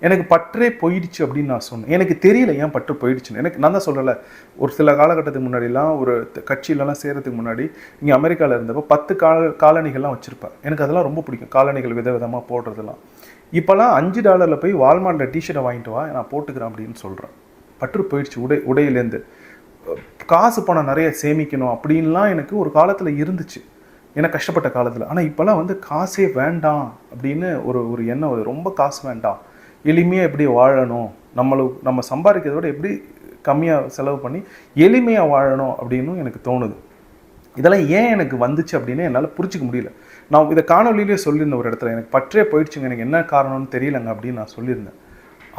எனக்கு பற்றே போயிடுச்சு அப்படின்னு நான் சொன்னேன். எனக்கு தெரியல ஏன் பற்று போயிடுச்சுன்னு. நான் தான் சொல்லலை, ஒரு சில காலகட்டத்துக்கு முன்னாடிலாம் ஒரு கட்சியிலலாம் சேர்கிறதுக்கு முன்னாடி இங்கே அமெரிக்காவில் இருந்தப்போ 10 காலணிகள்லாம் வச்சுருப்பேன். எனக்கு அதெல்லாம் ரொம்ப பிடிக்கும், காலணிகள் விதவிதமாக போடுறதெல்லாம். இப்போலாம் $5 போய் வால்மார்ட்டில் டிஷர்ட்டை வாங்கிட்டு வா, நான் போட்டுக்கிறேன் அப்படின்னு சொல்கிறேன். பற்று போயிடுச்சு. உடையிலேருந்து காசு பணம் நிறைய சேமிக்கணும் அப்படின்லாம் எனக்கு ஒரு காலத்தில் இருந்துச்சு, எனக்கு கஷ்டப்பட்ட காலத்தில். ஆனால் இப்போல்லாம் வந்து காசே வேண்டாம் அப்படின்னு ஒரு எண்ணம் வருது. ரொம்ப காசு வேண்டாம், எளிமையாக எப்படி வாழணும், நம்ம சம்பாதிக்கிறத விட எப்படி கம்மியாக செலவு பண்ணி எளிமையாக வாழணும் அப்படின்னு எனக்கு தோணுது. இதெல்லாம் ஏன் எனக்கு வந்துச்சு அப்படின்னு என்னால் புரிஞ்சிக்க முடியல. நான் இதை காணொலியிலே சொல்லியிருந்தேன் ஒரு இடத்துல, எனக்கு பற்றே போயிடுச்சுங்க, எனக்கு என்ன காரணம்னு தெரியலங்க அப்படின்னு நான் சொல்லியிருந்தேன்.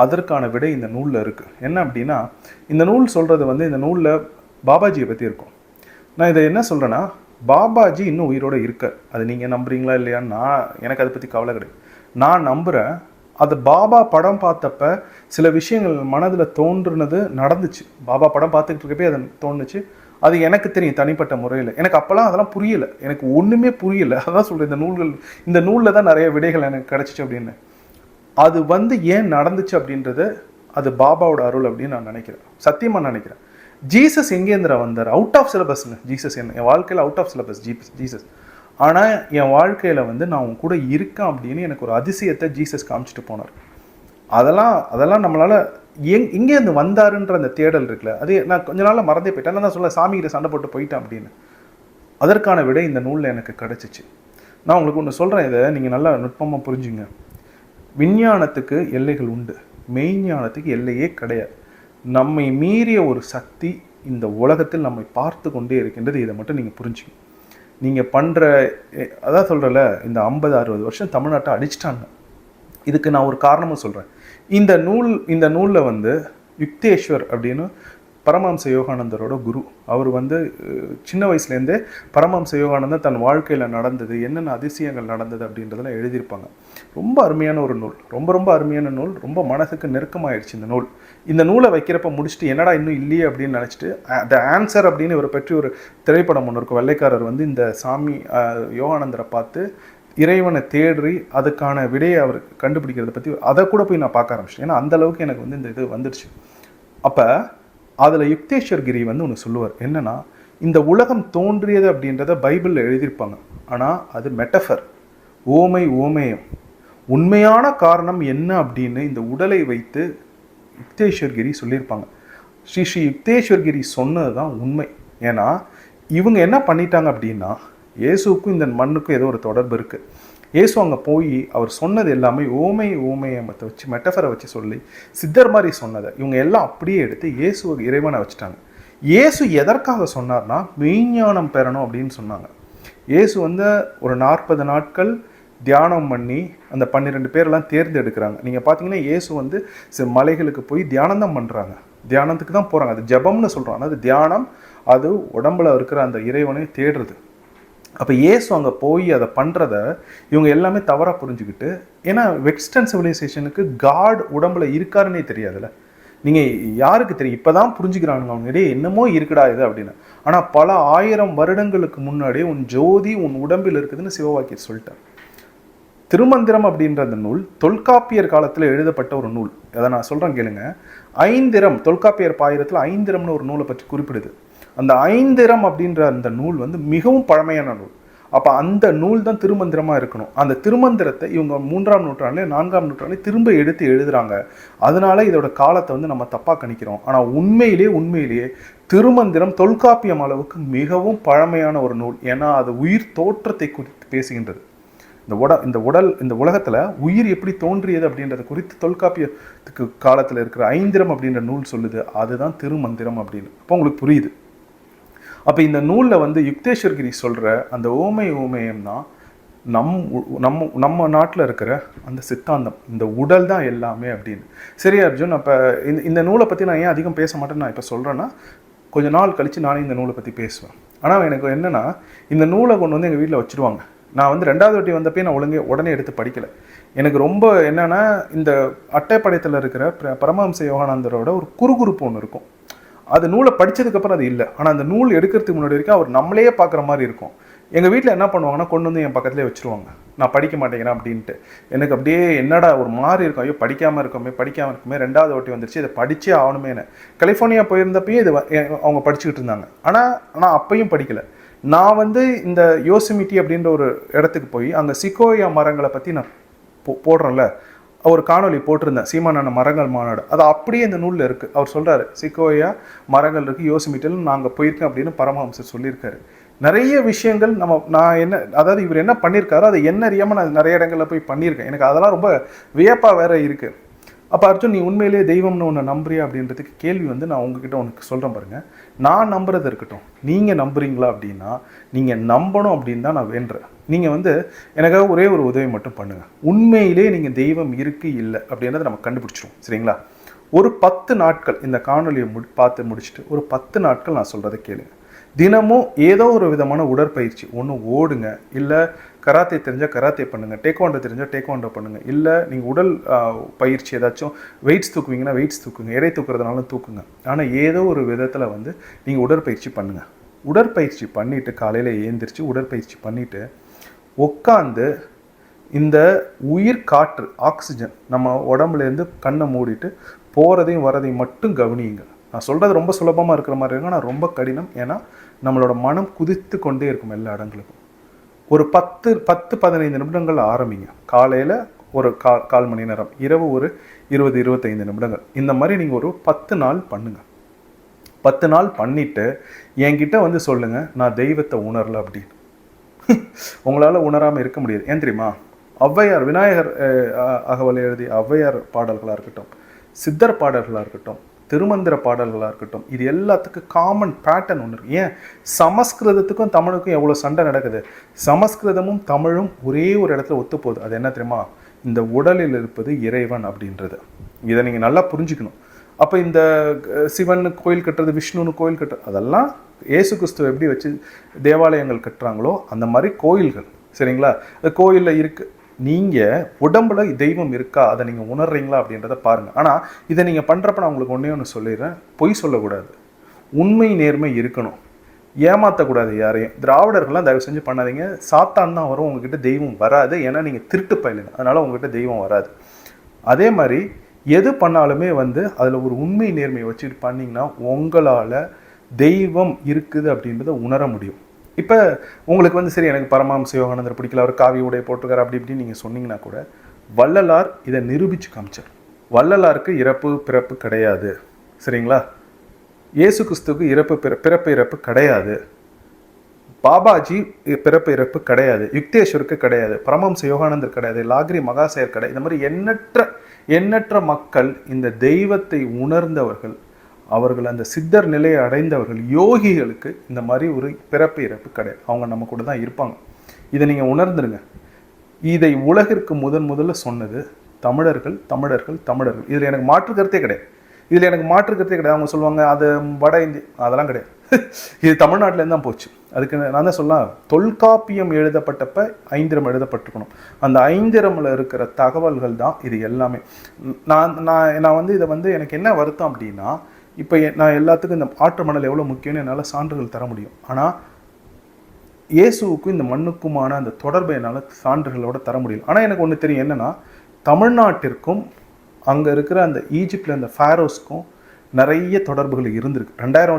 அதற்கான விடை இந்த நூலில் இருக்குது. என்ன அப்படின்னா, இந்த நூல் சொல்கிறது வந்து இந்த நூலில் பாபாஜியை பற்றி இருக்கும். நான் இதை என்ன சொல்கிறேன்னா, பாபாஜி இன்னும் உயிரோடு இருக்கார். அது நீங்கள் நம்புறீங்களா இல்லையான்னு எனக்கு அதை பற்றி கவலை கிடையாது. நான் நம்புகிறேன். அது பாபா படம் பார்த்தப்ப சில விஷயங்கள் மனதில் தோன்றுனது நடந்துச்சு. பாபா படம் பார்த்துக்கிட்டு இருக்கப்பே அது தோணுச்சு. அது எனக்கு தெரியும் தனிப்பட்ட முறையில். எனக்கு அப்போல்லாம் அதெல்லாம் புரியலை, எனக்கு ஒன்றுமே புரியலை. அதான் சொல்கிறேன், இந்த நூலில் தான் நிறைய விடைகள் எனக்கு கிடச்சிச்சு அப்படின்னு. அது வந்து ஏன் நடந்துச்சு அப்படின்றது அது பாபாவோட அருள் அப்படின்னு நான் நினைக்கிறேன், சத்தியமாக நினைக்கிறேன். ஜீசஸ் எங்கேந்திர வந்தார்? அவுட் ஆஃப் சிலபஸ்ங்க. ஜீசஸ் என் வாழ்க்கையில் அவுட் ஆஃப் சிலபஸ் ஜீசஸ். ஆனால் என் வாழ்க்கையில் வந்து நான் உன் கூட இருக்கேன் அப்படின்னு எனக்கு ஒரு அதிசயத்தை ஜீசஸ் காமிச்சிட்டு போனார். அதெல்லாம் நம்மளால் எங்கேருந்து வந்தாருன்ற அந்த தேடல் இருக்குல்ல, அது நான் கொஞ்ச நாளில் மறந்தே போயிட்டேன். நான் சொல்ல சாமிகிட்ட சண்டை போட்டு போயிட்டேன் அப்படின்னு. அதற்கான விட இந்த நூலில் எனக்கு கிடச்சிச்சு. நான் உங்களுக்கு ஒன்று சொல்கிறேன், இதை நீங்கள் நல்லா நுட்பமாக புரிஞ்சுங்க. விஞ்ஞானத்துக்கு எல்லைகள் உண்டு, மெய்ஞானத்துக்கு எல்லையே கிடையாது. நம்மை மீறிய ஒரு சக்தி இந்த உலகத்தில் நம்மை பார்த்து கொண்டே இருக்கின்றது. இதை மட்டும் நீங்கள் புரிஞ்சுக்கணும். நீங்கள் பண்ணுற அதான் சொல்கிறல, இந்த 50-60 வருஷம் தமிழ்நாட்டை அடிச்சிட்டாங்க. இதுக்கு நான் ஒரு காரணமும் சொல்கிறேன். இந்த நூலில் வந்து யுக்தேஸ்வர் அப்படின்னு பரமஹம்ச யோகானந்தரோட குரு, அவர் வந்து சின்ன வயசுலேருந்தே பரமஹம்ச யோகானந்தர் தன் வாழ்க்கையில் நடந்தது, என்னென்ன அதிசயங்கள் நடந்தது அப்படின்றதெல்லாம் எழுதியிருப்பாங்க. ரொம்ப அருமையான ஒரு நூல், ரொம்ப ரொம்ப அருமையான நூல். ரொம்ப மனசுக்கு நெருக்கமாயிடுச்சு இந்த நூல். இந்த நூலை வைக்கிறப்ப முடிச்சுட்டு என்னடா இன்னும் இல்லையே அப்படின்னு நினச்சிட்டு, த ஆன்சர் அப்படின்னு இவரை பற்றி ஒரு திரைப்படம் ஒன்று இருக்கும். வெள்ளைக்காரர் வந்து இந்த சாமி யோகானந்தரை பார்த்து இறைவனை தேடி அதுக்கான விடையை அவர் கண்டுபிடிக்கிறத பற்றி அதை கூட போய் நான் பார்க்க ஆரம்பிச்சிட்டேன். ஏன்னா அந்தளவுக்கு எனக்கு வந்து இந்த இது வந்துடுச்சு. அப்போ அதில் யுக்தேஸ்வர் கிரி வந்து ஒன்று சொல்லுவார். என்னென்னா, இந்த உலகம் தோன்றியது அப்படின்றத பைபிளில் எழுதியிருப்பாங்க. ஆனால் அது மெட்டஃபர், ஓமேயம். உண்மையான காரணம் என்ன அப்படின்னு இந்த உடலை வைத்து யுக்தேஸ்வர் கிரி சொல்லியிருப்பாங்க. ஸ்ரீ யுக்தேஸ்வர் கிரி சொன்னது தான் உண்மை. ஏன்னா இவங்க என்ன பண்ணிட்டாங்க அப்படின்னா, இயேசுக்கும் இந்த மண்ணுக்கும் ஏதோ ஒரு தொடர்பு இருக்குது. இயேசு அங்கே போய் அவர் சொன்னது எல்லாமே ஓமேயமத்தை வச்சு மெட்டஃபரை வச்சு சொல்லி சித்தர் மாதிரி சொன்னதை இவங்க எல்லாம் அப்படியே எடுத்து இயேசுவை இறைவனை வச்சுட்டாங்க. இயேசு எதற்காக சொன்னார்னா, மெய்ஞானம் பெறணும் அப்படின்னு சொன்னாங்க. இயேசு வந்து ஒரு 40 நாட்கள் தியானம் பண்ணி அந்த 12 பேரெல்லாம் தேர்ந்தெடுக்கிறாங்க. நீங்கள் பார்த்தீங்கன்னா இயேசு வந்து மலைகளுக்கு போய் தியானம் தான் பண்ணுறாங்க, தியானத்துக்கு தான் போகிறாங்க. அது ஜபம்னு சொல்கிறாங்க. அது தியானம், அது உடம்புல இருக்கிற அந்த இறைவனை தேடுறது. அப்போ இயேசு அங்கே போய் அதை பண்ணுறத இவங்க எல்லாமே தவறாக புரிஞ்சுக்கிட்டு, ஏன்னா வெஸ்டர்ன் சிவிலைசேஷனுக்கு காட் உடம்புல இருக்காருன்னே தெரியாதுல்ல. நீங்கள் யாருக்கு தெரியும்? இப்போ தான் புரிஞ்சுக்கிறானுங்க அவங்க, இடையே என்னமோ இருக்குடா இது அப்படின்னு. ஆனால் பல 1000 வருடங்களுக்கு முன்னாடியே உன் ஜோதி உன் உடம்பில் இருக்குதுன்னு சிவவாக்கியர் சொல்லிட்டார். திருமந்திரம் அப்படின்ற அந்த நூல் தொல்காப்பியர் காலத்தில் எழுதப்பட்ட ஒரு நூல். அதை நான் சொல்கிறேன் கேளுங்க. ஐந்திரம், தொல்காப்பியர் பாயிரத்தில் ஐந்திரம்னு ஒரு நூலை பற்றி குறிப்பிடுது. அந்த ஐந்திரம் அப்படின்ற அந்த நூல் வந்து மிகவும் பழமையான நூல். அப்போ அந்த நூல் தான் திருமந்திரமாக இருக்கணும். அந்த திருமந்திரத்தை இவங்க 3ஆம் நூற்றாண்டு 4ஆம் நூற்றாண்டு திரும்ப எடுத்து எழுதுகிறாங்க. அதனால இதோட காலத்தை வந்து நம்ம தப்பாக கணிக்கிறோம். ஆனால் உண்மையிலேயே திருமந்திரம் தொல்காப்பியம் அளவுக்கு மிகவும் பழமையான ஒரு நூல். ஏன்னா அது உயிர் தோற்றத்தை குறித்து பேசுகின்றது. இந்த உலகத்தில் உயிர் எப்படி தோன்றியது அப்படின்றத குறித்து தொல்காப்பியத்துக்கு காலத்தில் இருக்கிற ஐந்திரம் அப்படின்ற நூல் சொல்லுது. அதுதான் திருமந்திரம் அப்படின்னு. அப்போ உங்களுக்கு புரியுது. அப்போ இந்த நூலில் வந்து யுக்தேஸ்வர் கிரி சொல்கிற அந்த ஓமேயம்னா நம்ம நாட்டில் இருக்கிற அந்த சித்தாந்தம், இந்த உடல் தான் எல்லாமே அப்படின்னு. சரி அர்ஜுன், அப்போ இந்த நூலை பற்றி நான் ஏன் அதிகம் பேச மாட்டேன்னு நான் இப்போ சொல்கிறேன்னா, கொஞ்ச நாள் கழித்து நானே இந்த நூலை பற்றி பேசுவேன். ஆனால் எனக்கு என்னென்னா, இந்த நூலை கொண்டு வந்து எங்கள் வீட்டில் வச்சுருவாங்க. நான் வந்து 2வது வாட்டி வந்தப்பே நான் உடனே எடுத்து படிக்கலை. எனக்கு ரொம்ப என்னென்னா, இந்த அட்டைப்படையத்தில் இருக்கிற பரமஹம்ச யோகானந்தரோட ஒரு குறுகுறுப்பு ஒன்று இருக்கும். அது நூலை படித்ததுக்கப்புறம் அது இல்லை. ஆனால் அந்த நூல் எடுக்கிறதுக்கு முன்னாடி வரைக்கும் அவர் நம்மளையே பார்க்குற மாதிரி இருக்கும். எங்கள் வீட்டில் என்ன பண்ணுவாங்கன்னா, கொண்டு வந்து என் பக்கத்துலேயே வச்சுருவாங்க. நான் படிக்க மாட்டேங்கிறேன் அப்படின்ட்டு. எனக்கு அப்படியே என்னடா ஒரு மாதிரி இருக்கும், ஐயோ படிக்காமல் இருக்குமே. 2வது வாட்டி வந்துருச்சு, இதை படித்தே ஆகணுமே. கலிஃபோர்னியா போயிருந்தப்பையும் இது அவங்க படிச்சுக்கிட்டு இருந்தாங்க. ஆனால் அப்பையும் படிக்கலை. நான் வந்து இந்த யோசிமிட்டி அப்படின்ற ஒரு இடத்துக்கு போய் அங்கே சிக்கோயா மரங்களை பற்றி நான் போடுறேன்ல, ஒரு காணொலி போட்டிருந்தேன், சீமானான மரங்கள் மாநாடு. அது அப்படியே இந்த நூலில் இருக்குது. அவர் சொல்கிறாரு, சிக்கோயா மரங்கள் இருக்குது, யோசிமிட்டல் நாங்கள் போயிருக்கேன் அப்படின்னு பரமஹம்சர் சொல்லியிருக்காரு. நிறைய விஷயங்கள் நான் என்ன, அதாவது இவர் என்ன பண்ணியிருக்காரோ அதை என்ன அறியாமல் நான் நிறைய இடங்களில் போய் பண்ணியிருக்கேன். எனக்கு அதெல்லாம் ரொம்ப வியப்பாக வேற இருக்குது. அப்போ அர்ஜுன், நீ உண்மையிலேயே தெய்வம்னு ஒன்று நம்புறியா அப்படின்றதுக்கு கேள்வி நான் உங்ககிட்ட உனக்கு சொல்கிறேன் பாருங்கள். நான் நம்புறது இருக்கட்டும், நீங்கள் நம்புறீங்களா அப்படின்னா, நீங்கள் நம்பணும் அப்படின்னு தான் நான் வேண்டுறேன். நீங்கள் எனக்காக ஒரே ஒரு உதவி மட்டும் பண்ணுங்கள். உண்மையிலே நீங்கள் தெய்வம் இருக்குது இல்லை அப்படின்றத நம்ம கண்டுபிடிச்சிடும், சரிங்களா? ஒரு 10 நாட்கள் இந்த காணொலியை பார்த்து முடிச்சுட்டு ஒரு 10 நாட்கள் நான் சொல்கிறத கேளுங்க. தினமும் ஏதோ ஒரு விதமான உடற்பயிற்சி, ஒன்று ஓடுங்க, இல்லை கராத்தே தெரிஞ்சால் கராத்தே பண்ணுங்கள், டேக்வாண்டோ தெரிஞ்சால் டேக்வாண்டோ பண்ணுங்கள், இல்லை நீங்கள் உடல் பயிற்சி ஏதாச்சும் வெயிட்ஸ் தூக்குவீங்கன்னா வெயிட்ஸ் தூக்குங்க, எடை தூக்குறதுனாலும் தூக்குங்க. ஆனால் ஏதோ ஒரு விதத்தில் நீங்கள் உடற்பயிற்சி பண்ணுங்கள். உடற்பயிற்சி பண்ணிவிட்டு காலையில் ஏந்திரிச்சு உடற்பயிற்சி பண்ணிவிட்டு உட்காந்து இந்த உயிர் காற்று, ஆக்சிஜன் நம்ம உடம்புலேருந்து கண்ணை மூடிட்டு போகிறதையும் வரதையும் மட்டும் கவனியுங்க. நான் சொல்கிறது ரொம்ப சுலபமாக இருக்கிற மாதிரி இருக்கும், ஆனால் ரொம்ப கடினம். ஏன்னா நம்மளோட மனம் குதித்து கொண்டே இருக்கும் எல்லா இடங்களுக்கும். ஒரு 10-15 நிமிடங்கள் ஆரம்பிங்க. காலையில் ஒரு கால் மணி நேரம், இரவு ஒரு 20-25 நிமிடங்கள். இந்த மாதிரி நீங்கள் ஒரு 10 நாள் பண்ணுங்கள். 10 நாள் பண்ணிவிட்டு என்கிட்ட சொல்லுங்கள், நான் தெய்வத்தை உணரலை அப்படின்னு. உங்களால் உணராமல் இருக்க முடியாது. ஏன் தெரியுமா? ஔவையார், விநாயகர் அகவலை எழுதிய ஔவையார் பாடல்களாக இருக்கட்டும், சித்தர் பாடல்களாக இருக்கட்டும், திருமந்திர பாடல்களாக இருக்கட்டும், இது எல்லாத்துக்கும் காமன் பேட்டர்ன் ஒன்று இருக்குது. ஏன் சமஸ்கிருதத்துக்கும் தமிழுக்கும் எவ்வளோ சண்டை நடக்குது? சமஸ்கிருதமும் தமிழும் ஒரே ஒரு இடத்துல ஒத்து போகுது. அது என்ன தெரியுமா? இந்த உடலில் இருப்பது இறைவன் அப்படின்றது. இதை நீங்கள் நல்லா புரிஞ்சுக்கணும். அப்போ இந்த சிவன் கோயில் கட்டுறது, விஷ்ணுன்னு கோயில் கட்டுறது, அதெல்லாம் இயேசு கிறிஸ்துவ எப்படி வச்சு தேவாலயங்கள் கட்டுறாங்களோ அந்த மாதிரி கோயில்கள், சரிங்களா? அது கோயிலில் இருக்குது. நீங்கள் உடம்புல தெய்வம் இருக்கா, அதை நீங்கள் உணர்றீங்களா அப்படின்றத பாருங்கள். ஆனால் இதை நீங்கள் பண்ணுறப்ப நான் உங்களுக்கு ஒன்றே ஒன்று சொல்லிடுறேன், பொய் சொல்லக்கூடாது, உண்மை நேர்மை இருக்கணும், ஏமாற்றக்கூடாது யாரையும். திராவிடர்கள்லாம் தயவு செஞ்சு பண்ணாதீங்க. சாத்தான் தான் வரும், உங்ககிட்ட தெய்வம் வராது. ஏன்னா நீங்கள் திருட்டு பயிலுங்க, அதனால் உங்ககிட்ட தெய்வம் வராது. அதே மாதிரி எது பண்ணாலுமே அதில் ஒரு உண்மை நேர்மையை வச்சுட்டு பண்ணிங்கன்னா உங்களால் தெய்வம் இருக்குது அப்படின்றத உணர முடியும். இப்போ உங்களுக்கு சரி, எனக்கு பரமஹம்ச யோகானந்தர் பிடிக்கல, அவர் காவி உடைய போட்டிருக்காரு அப்படி இப்படின்னு நீங்கள் சொன்னீங்கன்னா கூட, வள்ளலார் இதை நிரூபித்து காமிச்சார். வள்ளலாருக்கு இறப்பு பிறப்பு கிடையாது, சரிங்களா? இயேசு கிறிஸ்துவுக்கு பிறப்பு இறப்பு கிடையாது. பாபாஜி பிறப்பு இறப்பு கிடையாது. யுக்தேஸ்வருக்கு கிடையாது. பரமஹம்ச யோகானந்தர் கிடையாது. லாகிரி மகாசயர் கிடையாது. இந்த மாதிரி எண்ணற்ற மக்கள், இந்த தெய்வத்தை உணர்ந்தவர்கள், அவர்கள் அந்த சித்தர் நிலையை அடைந்தவர்கள், யோகிகளுக்கு இந்த மாதிரி ஒரு பிறப்பு இறப்பு கிடையாது. அவங்க நம்ம கூட தான் இருப்பாங்க. இதை நீங்கள் உணர்ந்துருங்க. இதை உலகிற்கு முதல்ல சொன்னது தமிழர்கள். இதில் எனக்கு மாற்று கருத்தே கிடையாது. அவங்க சொல்லுவாங்க அது வட இந்திய, அதெல்லாம் கிடையாது. இது தமிழ்நாட்டிலேருந்து தான் போச்சு. அதுக்கு நான் தான் சொல்லலாம், தொல்காப்பியம் எழுதப்பட்டப்ப ஐந்திரம் எழுதப்பட்டிருக்கணும். அந்த ஐந்திரமில் இருக்கிற தகவல்கள் தான் இது எல்லாமே. நான் இதை எனக்கு என்ன வருத்தம் அப்படின்னா, இப்போ நான் எல்லாத்துக்கும் இந்த ஆற்று மணல் எவ்வளோ முக்கியம்னு என்னால் சான்றுகள் தர முடியும். ஆனால் இயேசுவுக்கும் இந்த மண்ணுக்குமான அந்த தொடர்பை என்னால் சான்றுகளோடு தர முடியும். ஆனால் எனக்கு ஒன்று தெரியும், என்னென்னா தமிழ்நாட்டிற்கும் அங்கே இருக்கிற அந்த ஈஜிப்டில் அந்த ஃபாரோஸ்க்கும் நிறைய தொடர்புகள் இருந்திருக்கு. 2000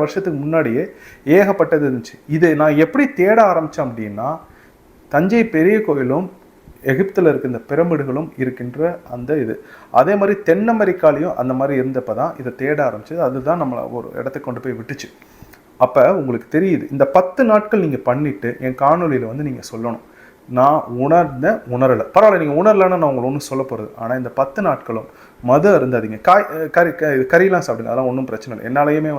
வருஷத்துக்கு முன்னாடியே ஏகப்பட்டது இருந்துச்சு. இதை நான் எப்படி தேட ஆரம்பித்தேன் அப்படின்னா, தஞ்சை பெரிய கோயிலும் எகிப்தில் இருக்க இந்த பிரமிடுகளும் இருக்கின்ற அந்த இது, அதே மாதிரி தென் அமெரிக்காலையும் அந்த மாதிரி இருந்தப்போ தான் இதை தேட ஆரம்பிச்சது. அதுதான் நம்மளை ஒரு இடத்துக்கு கொண்டு போய் விட்டுச்சு. அப்போ உங்களுக்கு தெரியுது, இந்த 10 நாட்கள் நீங்கள் பண்ணிவிட்டு என் காணொலியில் நீங்கள் சொல்லணும், நான் உணரலை, பரவாயில்ல நீங்கள் உணரலைன்னா நான் உங்களை ஒன்றும் சொல்ல போகிறது. ஆனால் இந்த 10 நாட்களும் மது அருந்தாதீங்க. கறிலாம் சாப்பிடுங்க, அதெல்லாம் ஒன்றும் பிரச்சனை இல்லை. என்னாலையுமே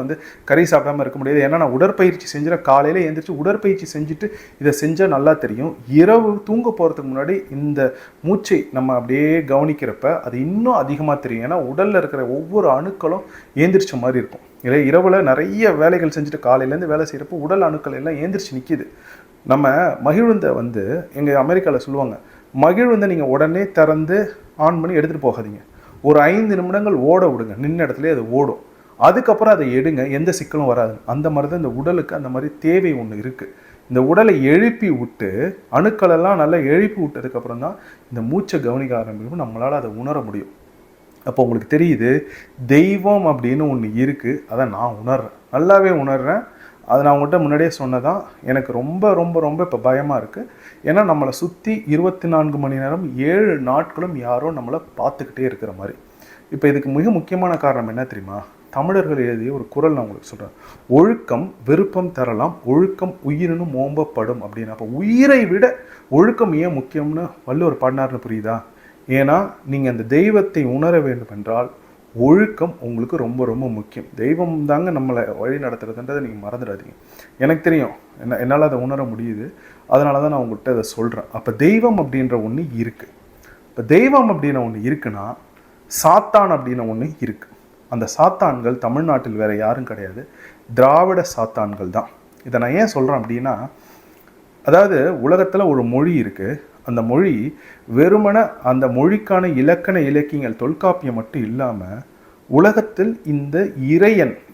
கறி சாப்பிடாமல் இருக்க முடியாது. ஏன்னா நான் உடற்பயிற்சி செஞ்சுறேன். காலையில் எழுந்திரிச்சு உடற்பயிற்சி செஞ்சுட்டு இதை செஞ்சால் நல்லா தெரியும். இரவு தூங்க போகிறதுக்கு முன்னாடி இந்த மூச்சை நம்ம அப்படியே கவனிக்கிறப்ப அது இன்னும் அதிகமாக தெரியும். ஏன்னா உடலில் இருக்கிற ஒவ்வொரு அணுக்களும் ஏந்திரிச்ச மாதிரி இருக்கும். இல்லை, இரவில் நிறைய வேலைகள் செஞ்சுட்டு காலையிலேருந்து வேலை செய்கிறப்போ உடல் அணுக்கள் எல்லாம் ஏந்திரிச்சு நிற்கிது. நம்ம மகிழுந்தை எங்கள் அமெரிக்காவில் சொல்லுவாங்க, மகிழுந்தை நீங்கள் உடனே திறந்து ஆன் பண்ணி எடுத்துகிட்டு போகாதீங்க. ஒரு 5 நிமிடங்கள் ஓட விடுங்க, நின்ன இடத்துலேயே அது ஓடும். அதுக்கப்புறம் அதை எடுங்க, எந்த சிக்கலும் வராது. அந்த மாதிரி தான் இந்த உடலுக்கு அந்த மாதிரி தேவை ஒன்று இருக்குது. இந்த உடலை எழுப்பி விட்டு, அணுக்களெல்லாம் நல்லா எழுப்பி விட்டதுக்கப்புறம் தான் இந்த மூச்சை கவனிக்க ஆரம்பிக்கும், நம்மளால் அதை உணர முடியும். அப்போ உங்களுக்கு தெரியுது, தெய்வம் அப்படின்னு ஒன்று இருக்குது. அதை நான் உணர்றேன், நல்லாவே உணர்றேன். அது நான் உங்கள்கிட்ட முன்னாடியே சொன்னதான். எனக்கு ரொம்ப ரொம்ப ரொம்ப இப்போ பயமாக இருக்குது. ஏன்னா நம்மளை சுற்றி 24 மணி நேரம் 7 நாட்களும் யாரோ நம்மளை பார்த்துக்கிட்டே இருக்கிற மாதிரி. இப்போ இதுக்கு மிக முக்கியமான காரணம் என்ன தெரியுமா? தமிழர்கள் எழுதிய ஒரு குறள் நான் உங்களுக்கு சொல்கிறேன். ஒழுக்கம் விருப்பம் தரலாம், ஒழுக்கம் உயிரினும் ஓம்பப்படும் அப்படின்னு. அப்போ உயிரை விட ஒழுக்கம் ஏன் முக்கியம்னு வள்ளுவர் பாடினார்னு புரியுதா? ஏன்னா நீங்கள் அந்த தெய்வத்தை உணர வேண்டும் என்றால் ஒழுக்கம் உங்களுக்கு ரொம்ப ரொம்ப முக்கியம். தெய்வம் தாங்க நம்மளை வழி நடத்துறதுன்றதை நீங்கள் மறந்துடாதீங்க. எனக்கு தெரியும், என்னால் அதை உணர முடியுது. அதனால தான் நான் உங்கள்கிட்ட அதை சொல்கிறேன். அப்போ தெய்வம் அப்படின்ற ஒன்று இருக்குது. இப்போ தெய்வம் அப்படின்ற ஒன்று இருக்குன்னா சாத்தான் அப்படின்ற ஒன்று இருக்குது. அந்த சாத்தான்கள் தமிழ்நாட்டில் வேறு யாரும் கிடையாது, திராவிட சாத்தான்கள் தான். இதை நான் ஏன் சொல்கிறேன் அப்படின்னா, அதாவது உலகத்தில் ஒரு மொழி இருக்குது. அந்த மொழி வெறுமன அந்த மொழிக்கான இலக்கண இலக்கியங்கள் தொல்காப்பியம் மட்டும் இல்லாமல் உலகத்தில் இந்த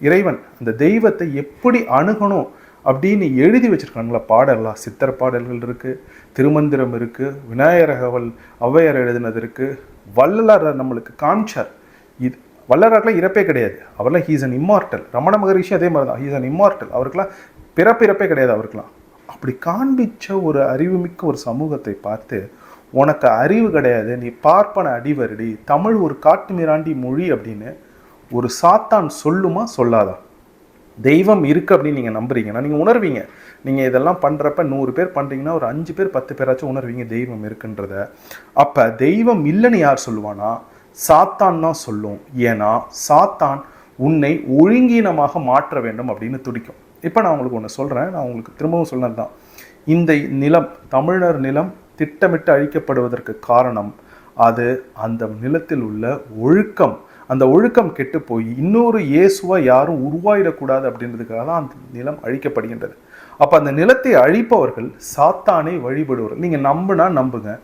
இறைவன் அந்த தெய்வத்தை எப்படி அணுகணும் அப்படின்னு எழுதி வச்சுருக்காங்களா பாடலாம். சித்தர் பாடல்கள் இருக்குது, திருமந்திரம் இருக்குது, விநாயகரகவல் ஔவையார் எழுதினது இருக்குது, வள்ளலார் நம்மளுக்கு காமிச்சார். இது வள்ளலாருக்குலாம் இறப்பே கிடையாது, அவர்லாம் ஹீஸ் அன் இம்மார்டல். ரமண மகரிஷி அதே மாதிரி தான், ஹீஸ் அன் இம்மார்டல். அவருக்கெல்லாம் பிறப்பே கிடையாது அவருக்கெல்லாம். அப்படி காண்பிச்ச ஒரு அறிவுமிக்க ஒரு சமூகத்தை பார்த்து உனக்கு அறிவு கிடையாது, நீ பார்ப்பன அடிவருடி, தமிழ் ஒரு காட்டு மிராண்டி மொழி அப்படின்னு ஒரு சாத்தான் சொல்லுமா சொல்லாதா? தெய்வம் இருக்குது அப்படின்னு நீங்கள் நம்புறீங்கன்னா நீங்கள் உணர்வீங்க. நீங்கள் இதெல்லாம் பண்ணுறப்ப 100 பேர் பண்ணுறீங்கன்னா ஒரு 5 பேர் 10 பேராச்சும் உணர்வீங்க தெய்வம் இருக்குன்றத. அப்போ தெய்வம் இல்லைன்னு யார் சொல்லுவானா? சாத்தான் தான் சொல்லும். ஏன்னா சாத்தான் உன்னை ஒழுங்கீனமாக மாற்ற வேண்டும் அப்படின்னு துடிக்கும். இப்போ நான் உங்களுக்கு ஒன்று சொல்கிறேன், நான் உங்களுக்கு திரும்பவும் சொன்னது தான். இந்த நிலம், தமிழர் நிலம் திட்டமிட்டு அழிக்கப்படுவதற்கு காரணம் அது அந்த நிலத்தில் உள்ள ஒழுக்கம். அந்த ஒழுக்கம் கெட்டு போய் இன்னொரு இயேசுவா யாரும் உருவாயிடக்கூடாது அப்படின்றதுக்காக தான் அந்த நிலம் அழிக்கப்படுகின்றது. அப்போ அந்த நிலத்தை அழிப்பவர்கள் சாத்தானை வழிபடுவார்கள். நீங்கள் நம்புனா நம்புங்க,